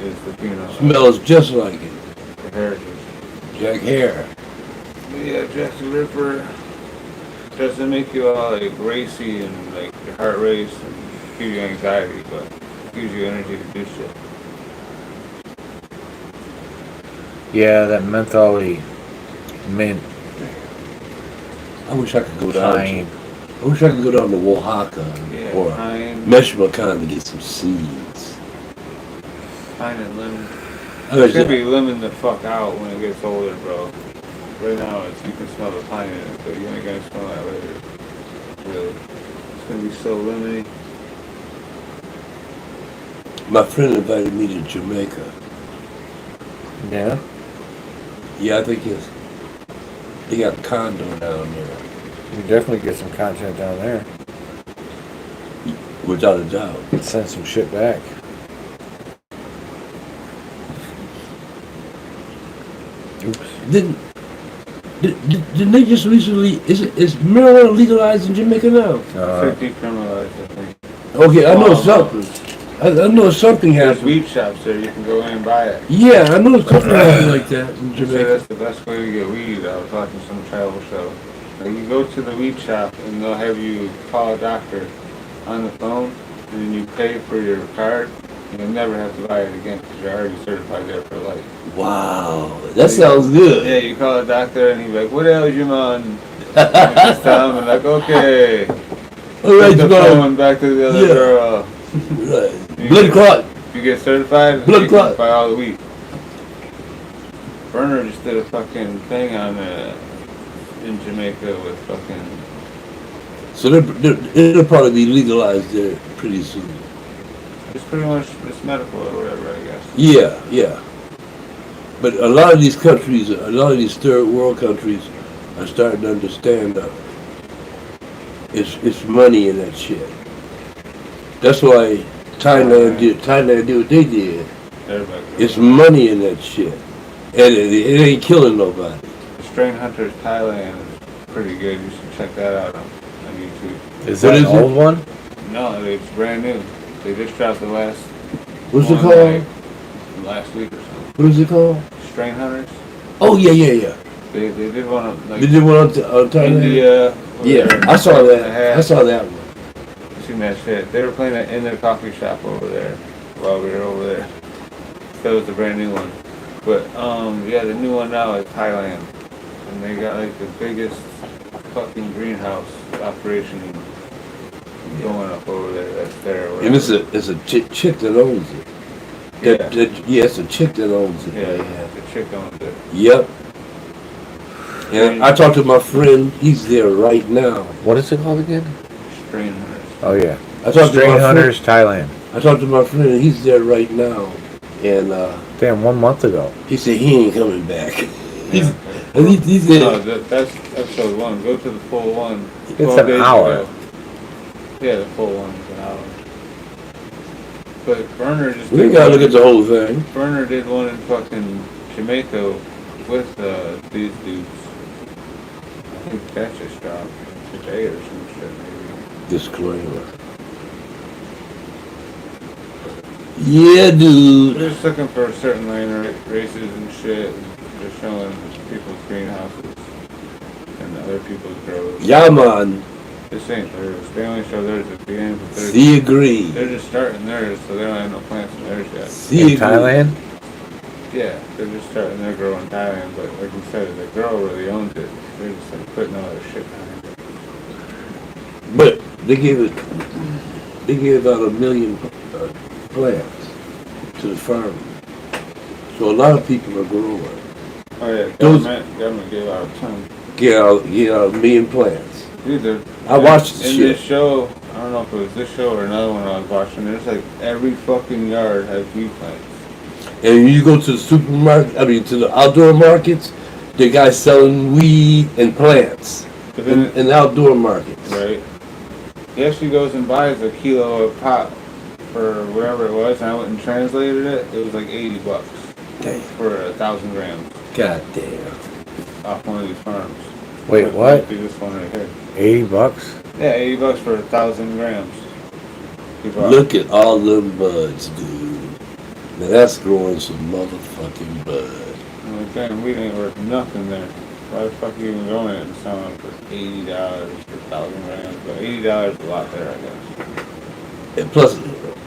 Is the Pinot. Smells just like it. The heritage. Jack Hare. But yeah, Jack the Ripper doesn't make you all like racy and like your heart race and give you anxiety, but gives you energy to do shit. Yeah, that mentholy mint. I wish I could go down. Pine. I wish I could go down to Oaxaca Yeah, or pine, Meshmacan to get some seeds. pine and lemon. I It's was gonna be lemon the fuck out when it gets older, bro. Right now, you can smell the pine in it, but you ain't gonna smell that later. Really, it's gonna be so lemony. my friend invited me to Jamaica. Yeah. Yeah, I think they got a condo down there, You can definitely get some content down there. without a doubt. Send some shit back. Oops. Didn't they just recently? Is marijuana legalized in Jamaica now? 50 criminalized, I think. Okay, I know Wow. something. I know something There's happened. weed shops there. You can go in and buy it. Yeah, I know something happened like that in They say Jamaica. that's the best way to get weed. I was watching some travel show. Like you go to the weed shop and they'll have you call a doctor on the phone, and then you pay for your card, you'll never have to buy it again because you're already certified there for life. Wow, that sounds good. Yeah, you call a doctor and he's like, what else you on? And just tell him and like, okay. All right, Take the you gotta, phone back to the other girl. right. Blood clot. You get certified, Blood you clot. can buy all the weed. Burner just did a fucking thing on in Jamaica with fucking. So it'll probably be legalized there pretty soon. It's pretty much it's medical or whatever, I guess. Yeah, yeah. But a lot of these countries, a lot of these third world countries, are starting to understand that it's money in that shit. That's why Thailand did what they did. Everybody. It's money in that shit, and it ain't killing nobody. The Strain Hunters Thailand is pretty good. You should check that out on YouTube. Is What that is an it? old one? No, it's brand new. They just dropped the last. What's it one, called? like, last week or something. What is it called? Strain Hunters. Oh yeah. They did one of like They did one on Thailand. India. over Yeah, there. I saw They that. had- I saw that one. Seen that shit. They were playing that in their coffee shop over there while we were over there. That was the brand new one. But yeah, the new one now is Thailand, and they got like the biggest fucking greenhouse operation going up over there. That's there. or And it's whatever. a chick that owns it. Yeah, it's a chick that owns it. Yeah, man. the chick owns it. Yep. And I talked to my friend. He's there right now. What is it called again? Strain Hunters. Oh yeah. I talked to Strain my Hunters Thailand. I talked to my friend, and he's there right now. And Damn, 1 month ago. he said he ain't coming back. Yeah. he said, No, that's episode 1. Go to the full one. It's 12 an days hour. ago. Yeah, the full one is an hour. But Burner just we did gotta one- look at the whole thing. Burner did one in fucking Jamaica with these dudes. I think that just dropped today or some shit maybe. Disclaimer. Yeah, dude. They're just looking for certain land races and shit, and they're showing people's greenhouses and other people's grows. Yeah, man. This ain't theirs. They only show theirs at the end, but See, agree. they're just starting theirs, so they don't have no plants in theirs yet. See, In agree. Thailand? Yeah, they're just starting their grow in Thailand, but like you said, the girl really owns it. They're just like putting all their shit behind it. But they gave out 1 million plants to the farm. So a lot of people are growing. Oh yeah, Those- government gave out a ton. Get out 1 million plants. Dude, I watched the in shit. this show, I don't know if it was this show or another one I was watching, there's like every fucking yard has weed plants. And you go to the supermarket, to the outdoor markets, the guys selling weed and plants But then, in outdoor markets. right, he actually goes and buys a kilo of pot for whatever it was, and I went and translated it. It was like $80 Damn. for 1,000 grams God damn. off one of these farms. Wait, Like, what? do this one right here. $80? Yeah, $80 for 1,000 grams. He bought. Look at all them buds, dude. Now that's growing some motherfucking bud. I'm like, damn, weed ain't worth nothing there. Why the fuck are you even going in and selling it for $80 for 1,000 grams? But $80 is a lot there, I guess. And plus,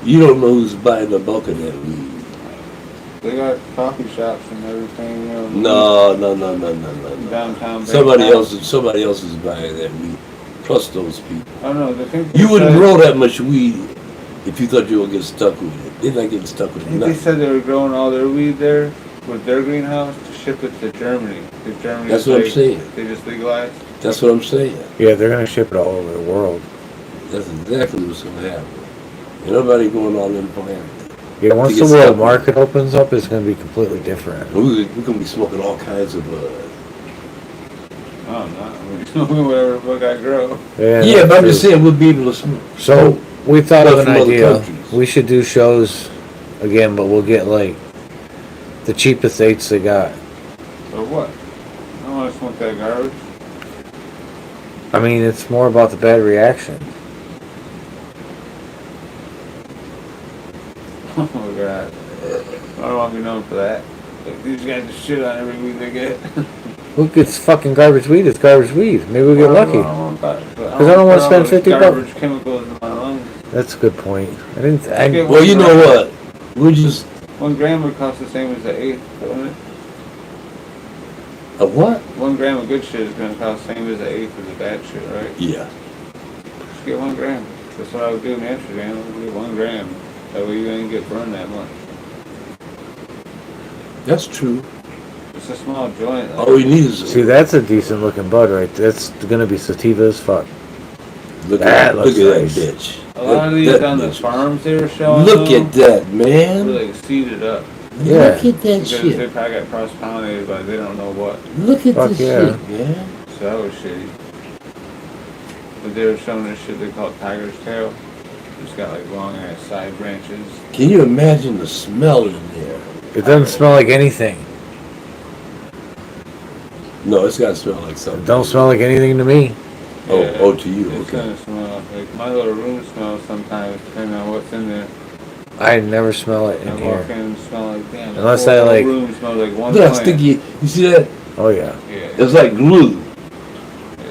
you don't know who's buying the bulk of that weed. They got coffee shops and everything, you know. No. Downtown. Somebody Bangkok. else is buying that weed. Plus those people. I don't know. They think they You wouldn't said- grow that much weed if you thought you were gonna get stuck with it. They're not getting stuck with I it. think they Nothing. said they were growing all their weed there with their greenhouse to ship it to Germany. Because Germany, That's what I'm saying. They just legalized. That's what I'm saying. Yeah, they're gonna ship it all over the world. That's exactly what's gonna happen. Ain't nobody going all in plan. Yeah, once To the get world stuck. market opens up, it's gonna be completely different. We're gonna be smoking all kinds of Oh, no. I mean, smoking whatever the fuck I grow. Yeah, but I'm just saying we'll be able to smoke. So we thought of Stuff an from other idea. countries. We should do shows again, but we'll get like the cheapest eights they got. Or what? I don't want to smoke that garbage. I mean, it's more about the bad reaction. Oh my god. I don't want to be known for that. Like, these guys just shit on every weed they get. Look, it's fucking garbage weed. It's garbage weed. Maybe we'll get lucky. Because I don't wanna spend $50 garbage chemicals in my lungs. That's a good point. I didn't. Well, you know what? We just 1 gram would cost the same as the eighth, wouldn't it? a what? 1 gram of good shit is gonna cost the same as the eighth of the bad shit, right? Yeah. Just get 1 gram. That's what I would do in Amsterdam. I would get 1 gram. That way you ain't get burned that much. That's true. It's a small joint. All we need is See, that's a decent looking bud, right? That's gonna be sativa as fuck. look that at looks that nice. bitch. A lot of these That on the bitch. farms they were showing. Look them, at that, they're man. like seeded up. Yeah. Look at that Because they shit. probably got cross pollinated, but they don't know what. Look at Fuck this yeah. shit, man. So that was shitty. But they were showing this shit they call tiger's tail. It's got like long ass side branches. Can you imagine the smell in there? It doesn't smell like anything. No, it's got to smell like something. It don't smell like anything to me. Oh, to you, It's okay. gonna smell like my little room smells sometimes, depending on what's in there. I never smell it I in walk here. in and smell like damn. the Unless whole I, like- room smells like one Look how plant. sticky. You see that? Oh yeah, Yeah, It's like glue. yeah.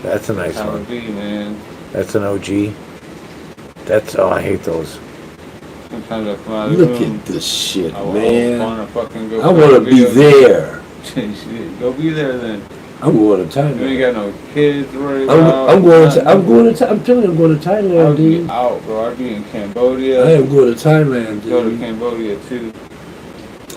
that's a nice How one. it be, man. That's an OG. That's I hate those. Sometimes I come out of the Look room. at this shit, I man. wanna fucking go. I want to be there. Shit, go be there then. I'm going to You ain't Thailand. got no kids to worry about. I'm going to. I'm nothing. going to. I'm telling you, I'm going to I Thailand, would be dude. out, bro. I'd be in Cambodia. I am going to Thailand, Go to dude. Cambodia too.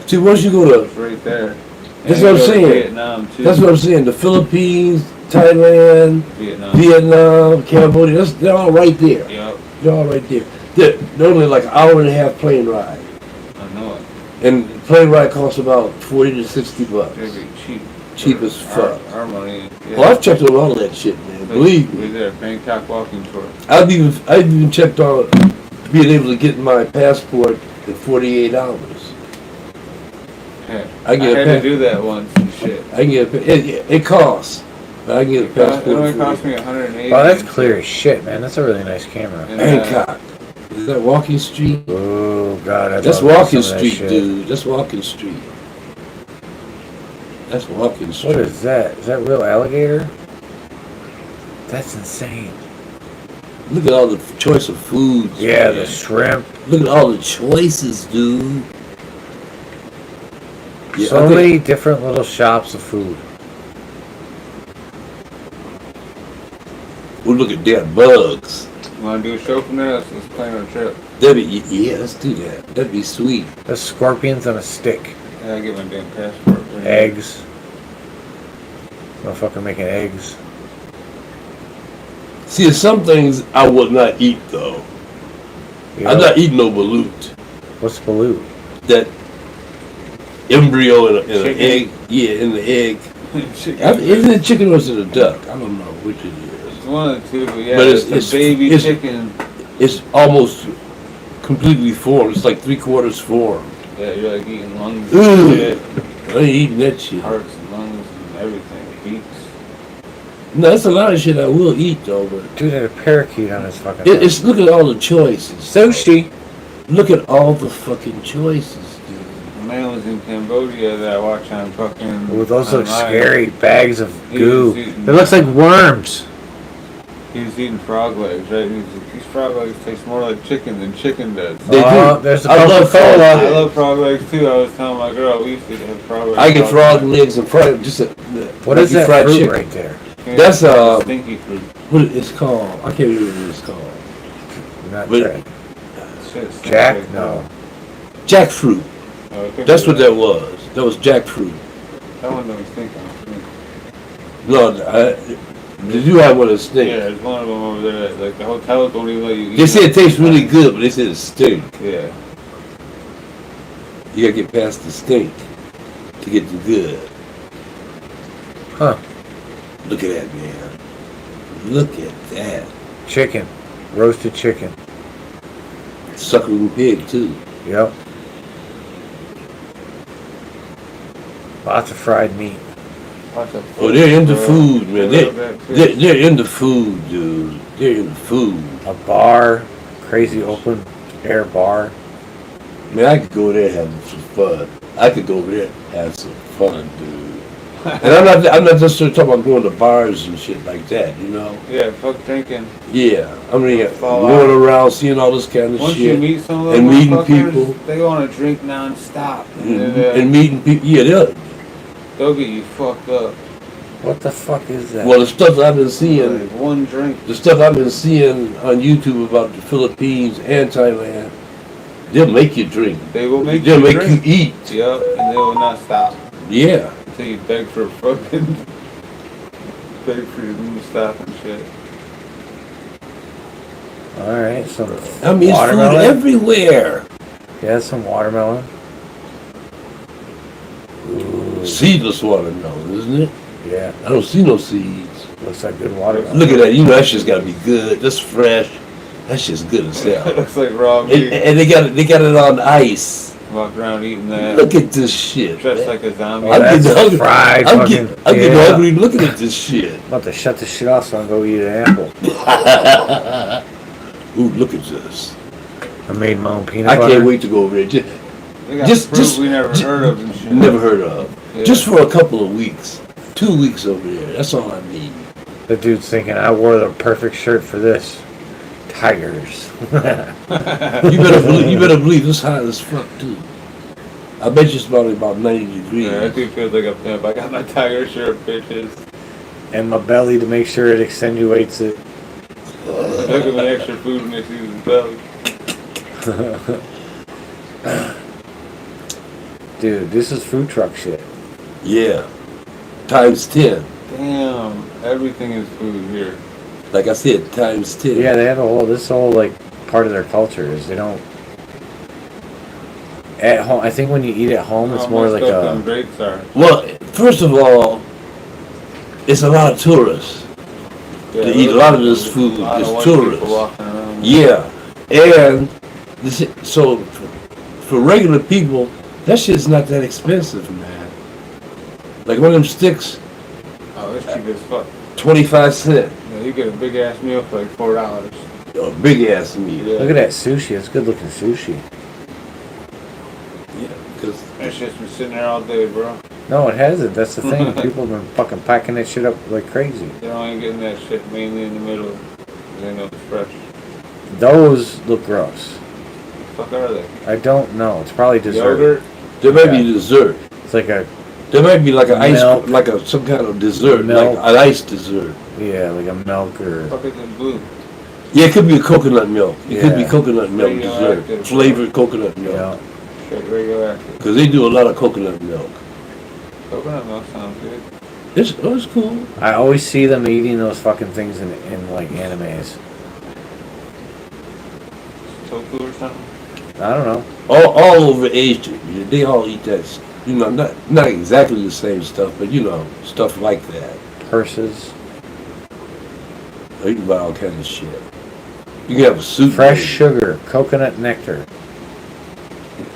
See, once you go to, It's right there. That's And what I'm go to saying. Vietnam too. that's what I'm saying. The Philippines, Thailand, Vietnam. Vietnam, Cambodia. They're all right there. Yep, They're all right there. They're only like an hour and a half plane ride, I know it. and the plane ride costs about $40 to $60. They'd be cheap. Cheap for as fuck. Our money. Yeah. Well, I've checked on all of that shit, man. Believe We me. did a Bangkok walking tour. I've even checked on being able to get my passport in 48 hours. Yeah. I get a had pa- to do that once and shit. I can get it costs, but I can get a It passport. only in cost 48. me 180. Wow, that's clear as shit, man. That's a really nice camera. And, Bangkok. Is that Walking Street? Oh god, I That's love Walking some of that Street, shit. dude. That's Walking Street. That's Walking What Street. is that? Is that real alligator? That's insane. Look at all the choice of foods. Yeah, man. the shrimp. Look at all the choices, dude. Yeah, So I think- many different little shops of food. We'll look at that bugs. Want to do a show from there? Let's plan our trip. That'd be, yeah, let's do that. That'd be sweet. There's scorpions on a stick. Yeah, I get my damn passport. Eggs. Motherfucker making eggs. See, there's some things I would not eat though. You I'm know, not eating no balut. what's balut? That embryo in an Chicken. egg. Yeah, in the egg. Chicken. Isn't it chicken or is it a duck? I don't know which it is. It's one of the two, but yeah, But it's a baby chicken. It's almost completely formed. It's like 3/4 formed. Yeah, you're like eating lungs Ugh. and shit. I ain't eating that shit. Hearts and lungs and everything. Beaks. No, that's a lot of shit I will eat though, but Dude had a parakeet on his fucking it's look at all the choices. sushi. Look at all the fucking choices, dude. A man was in Cambodia that I watch on fucking. Ooh, those look online. scary. Bags of He goo. was eating- It looks like worms. He was eating frog legs, right? And he's like, these frog legs taste more like chicken than chicken does. They Oh, do. there's the I love Coca-Cola. frog I legs. love frog legs too. I was telling my girl we used to have frog legs. I get all the frog time. legs and fried just What like is you that fried fruit chicken. right there? Yeah, That's, stinky fruit. What it's called? I can't remember what it's called. Not But- Jack. Shit, stinks Jack? like No. Jackfruit. Oh, it could That's be what that was. That was jackfruit. That one don't stink on me. No, they do have one that Yeah, stinks. there's one of them over there. That, like the hotels don't even let you eat. They say it tastes really good, but they said it stinks. Yeah. You gotta get past the stink to get the good. Huh. Look at that, man. Look at that. Chicken. Roasted chicken. Suckling pig, too. Yep. Lots of fried meat. Lots of Oh, they're into bro. food, man. They love that too. They're into food, dude. They're into food. A bar. Crazy open air bar. Man, I could go there and have some fun. I could go over there and have some fun, dude. And I'm not just talking about going to bars and shit like that, you know? Yeah, fuck drinking. Yeah, I mean, Fall going out. around, seeing all this kind of Once you shit. meet some of And those meeting motherfuckers, people. they want to drink non-stop. And meeting people. Yeah, They'll get you fucked up. What the fuck is that? well, the stuff I've been seeing, Like one drink. the stuff I've been seeing on YouTube about the Philippines and Thailand, they'll make you drink. They will make They'll you make drink. you eat. Yep, and they will not stop Yeah. until you beg for fucking beg for your to stop and shit. All right, some I mean, it's food watermelon. everywhere. Yeah, some watermelon. Seedless watermelon, isn't it? Yeah, I don't see no seeds. looks like good watermelon. Look at that. You know that shit's got to be good. That's fresh. That shit's good as It hell. looks like raw And, meat. and they got it on ice. Walk around eating that. Look at this shit. Dressed man. like a zombie. I'm that's getting hungry. fried I'm fucking- getting yeah. hungry looking at this shit. I'm about to shut this shit off so I can go eat an apple. Ooh, look at this. I made my own peanut I butter. can't wait to go over there. They got Just- fruit just- we never just- heard of and shit. Never heard of. Yeah. Just for a couple of weeks. 2 weeks over there. That's all I need. The dude's thinking I wore the perfect shirt for this. Tigers. You better believe it's hot as fuck too. I bet you it's probably about 90 degrees. Yeah, that dude feels like a pimp. I got my tiger shirt, bitches. And my belly to make sure it accentuates it. Look at the extra food in this season's belly. Dude, this is food truck shit. Yeah. Times 10. Damn, everything is food here. Like I said, times 10. Yeah, they have this whole like part of their culture is they don't. At home, I think when you eat at home, it's How more much like stuff them a. grapes are. Well, first of all, it's a lot of tourists. Yeah, They eat a lot of this there's food a lot of is white tourists. people walking around. Yeah. And so for regular people, that shit's not that expensive, man. Like one of them sticks, Oh, it's cheap as fuck. 25 cents. Yeah, you get a big ass meal for like $4. A big ass meal. Yeah. Look at that sushi. It's good looking sushi. Yeah, because That shit's been sitting there all day, bro. No, it hasn't. That's the thing. People have been fucking packing that shit up like crazy. They don't ain't getting that shit mainly in the middle. 'Cause they know it's fresh. Those look gross. Fuck are they? I don't know. It's probably dessert. Yogurt? there might be dessert. It's like a There might be like an Milk. ice, like a some kind of dessert, Milk. like an ice dessert. like a milk or Fuck is in blue? Yeah, it could be a coconut milk. It could be Yeah. coconut milk Radioactive. dessert, flavored coconut milk. yeah. Shit radioactive. Because they do a lot of coconut milk. Coconut milk sounds good. It's cool. I always see them eating those fucking things in like animes. Tofu or something? I don't know. All over Asia, they all eat that. You know, not exactly the same stuff, but you know, stuff like that. Purses, You can buy all kinds of shit. You can have a soup. fresh made. sugar, coconut nectar.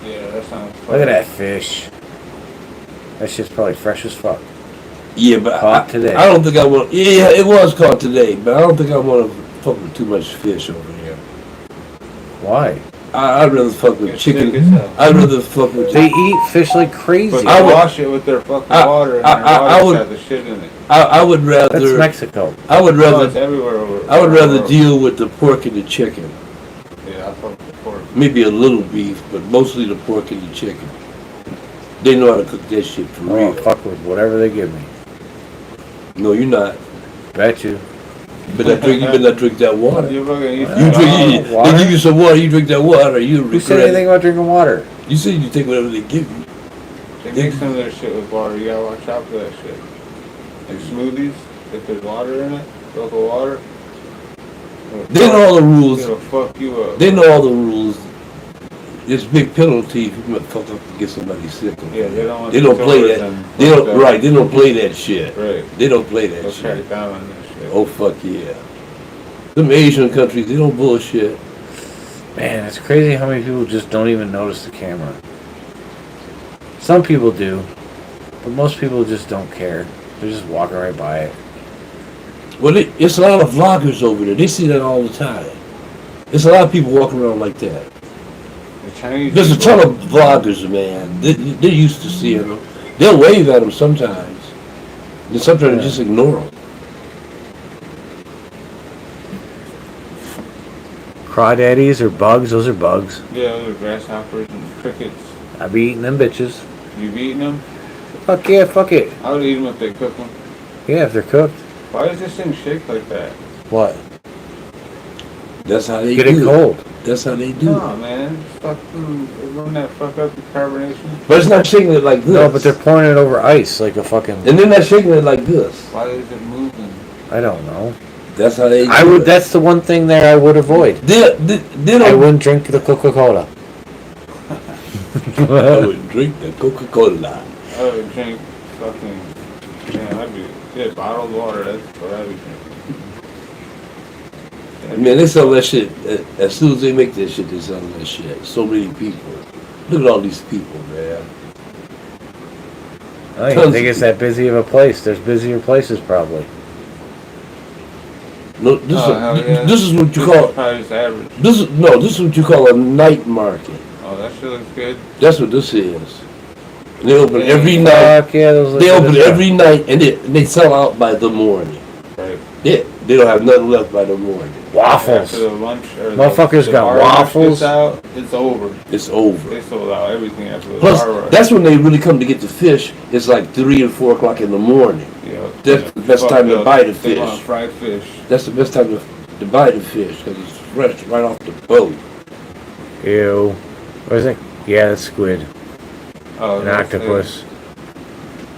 Yeah, that sounds fun. Look at that fish. That shit's probably fresh as fuck. Yeah, but Caught today. I don't think I want. Yeah, it was caught today, but I don't think I want to fuck with too much fish over here. Why? I'd rather fuck with It's thick chicken. as hell. I'd rather fuck with. They eat fish like crazy. But I they would- wash it with their fucking I- water, and I- their I water would- has the shit in it. I would That's rather. Mexico. I would No, it's rather. everywhere. I would rather deal with the pork and the chicken. Yeah, I fuck with the pork. Maybe a little beef, but mostly the pork and the chicken. They know how to cook that shit for Oh, real. fuck with whatever they give me. No, you're not. Bet you. You better not drink that water. You fucking eat You Oh, drink. water? They give you some water. You drink that water. You Who said regret anything it. about drinking water? You said you take whatever they give you. They make some of their shit with water. You gotta watch out for that shit. Like smoothies, if there's water in it, local water. They know all the rules. It'll fuck you up. They know all the rules. It's a big penalty if you fuck up and get somebody sick. Yeah, they don't want They don't the play sores that. and They fucked don't. up. Right. They don't play that shit. Right. They don't play They'll that track shit. down on that shit. Oh fuck yeah. Them Asian countries, they don't bullshit. Man, it's crazy how many people just don't even notice the camera. Some people do, but most people just don't care. They're just walking right by it. Well, it's a lot of vloggers over there. They see that all the time. There's a lot of people walking around like that. The Chinese There's a people- ton of vloggers, man. They're used to seeing them. They'll wave at them sometimes. And sometimes just ignore them. Crawdaddies or bugs, those are bugs. Yeah, those are grasshoppers and crickets. I be eating them bitches. You've eaten them? Fuck yeah, fuck it. I would eat them if they cook them. Yeah, if they're cooked. Why does this thing shake like that? What? That's how they Get do it cold. That's how they do No, man. It's fucking, wouldn't that fuck up the carbonation? But it's not shaking it like this. No, but they're pouring it over ice like a fucking. And they're not shaking it like this. Why is it moving? I don't know. That's how they do I would. it. That's the one thing there I would avoid. They I don't wouldn't drink the Coca-Cola. I would drink the Coca-Cola. I would drink fucking, man, I'd be, yeah, bottled water, that's what I would drink. Man, they sell that shit. As soon as they make that shit, they sell that shit. So many people. Look at all these people, man. I don't even think it's that busy of a place. There's busier places probably. No, this, hell yeah. this is what you This call. is probably just average. This is what you call a night market. Oh, that shit looks good. That's what this is. They open Yeah. every night. Fuck yeah, those look They good open as fuck. every night, and they sell out by the morning. Right. Yeah, they don't have nothing left by the morning. Waffles. After the lunch or Motherfuckers the got bar rush waffles. gets out, it's over. It's over. They sold out everything after the Plus, bar rush. that's when they really come to get the fish. It's like 3 and 4 o'clock in the morning. You know, That's the best time to buy the They want fish. fried fish. That's the best time to buy the fish because it's fresh right off the boat. Ew. What is it? Yeah, that's squid. Oh, An that's it. octopus.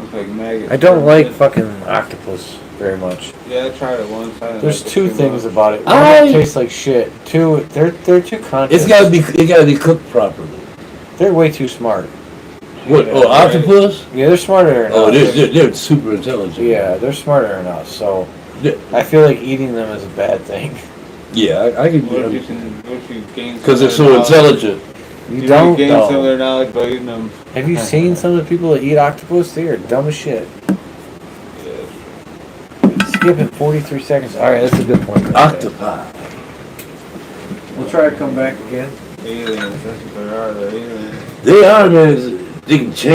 Looks like maggots. I don't like fucking octopus very much. Yeah, I tried it once. I didn't There's like it two too things much. about it. One, I- it tastes like shit. Two, they're too conscious. It gotta be cooked properly. They're way too smart. What? Yeah, Oh, right. octopus? Yeah, they're smarter than Oh, us. they're super intelligent. Yeah, they're smarter than us. So Yeah. I feel like eating them is a bad thing. Yeah, I can. What if you gain Because some they're of so their knowledge? intelligent. You You don't gain some of though. their knowledge by eating them. Have you seen some of the people that eat octopus? They are dumb as shit. Yeah. Skip it 43 seconds. All right, that's a good point. Octopi. We'll try to come back again. Aliens, that's what they are. They're aliens. They are, man. They can change.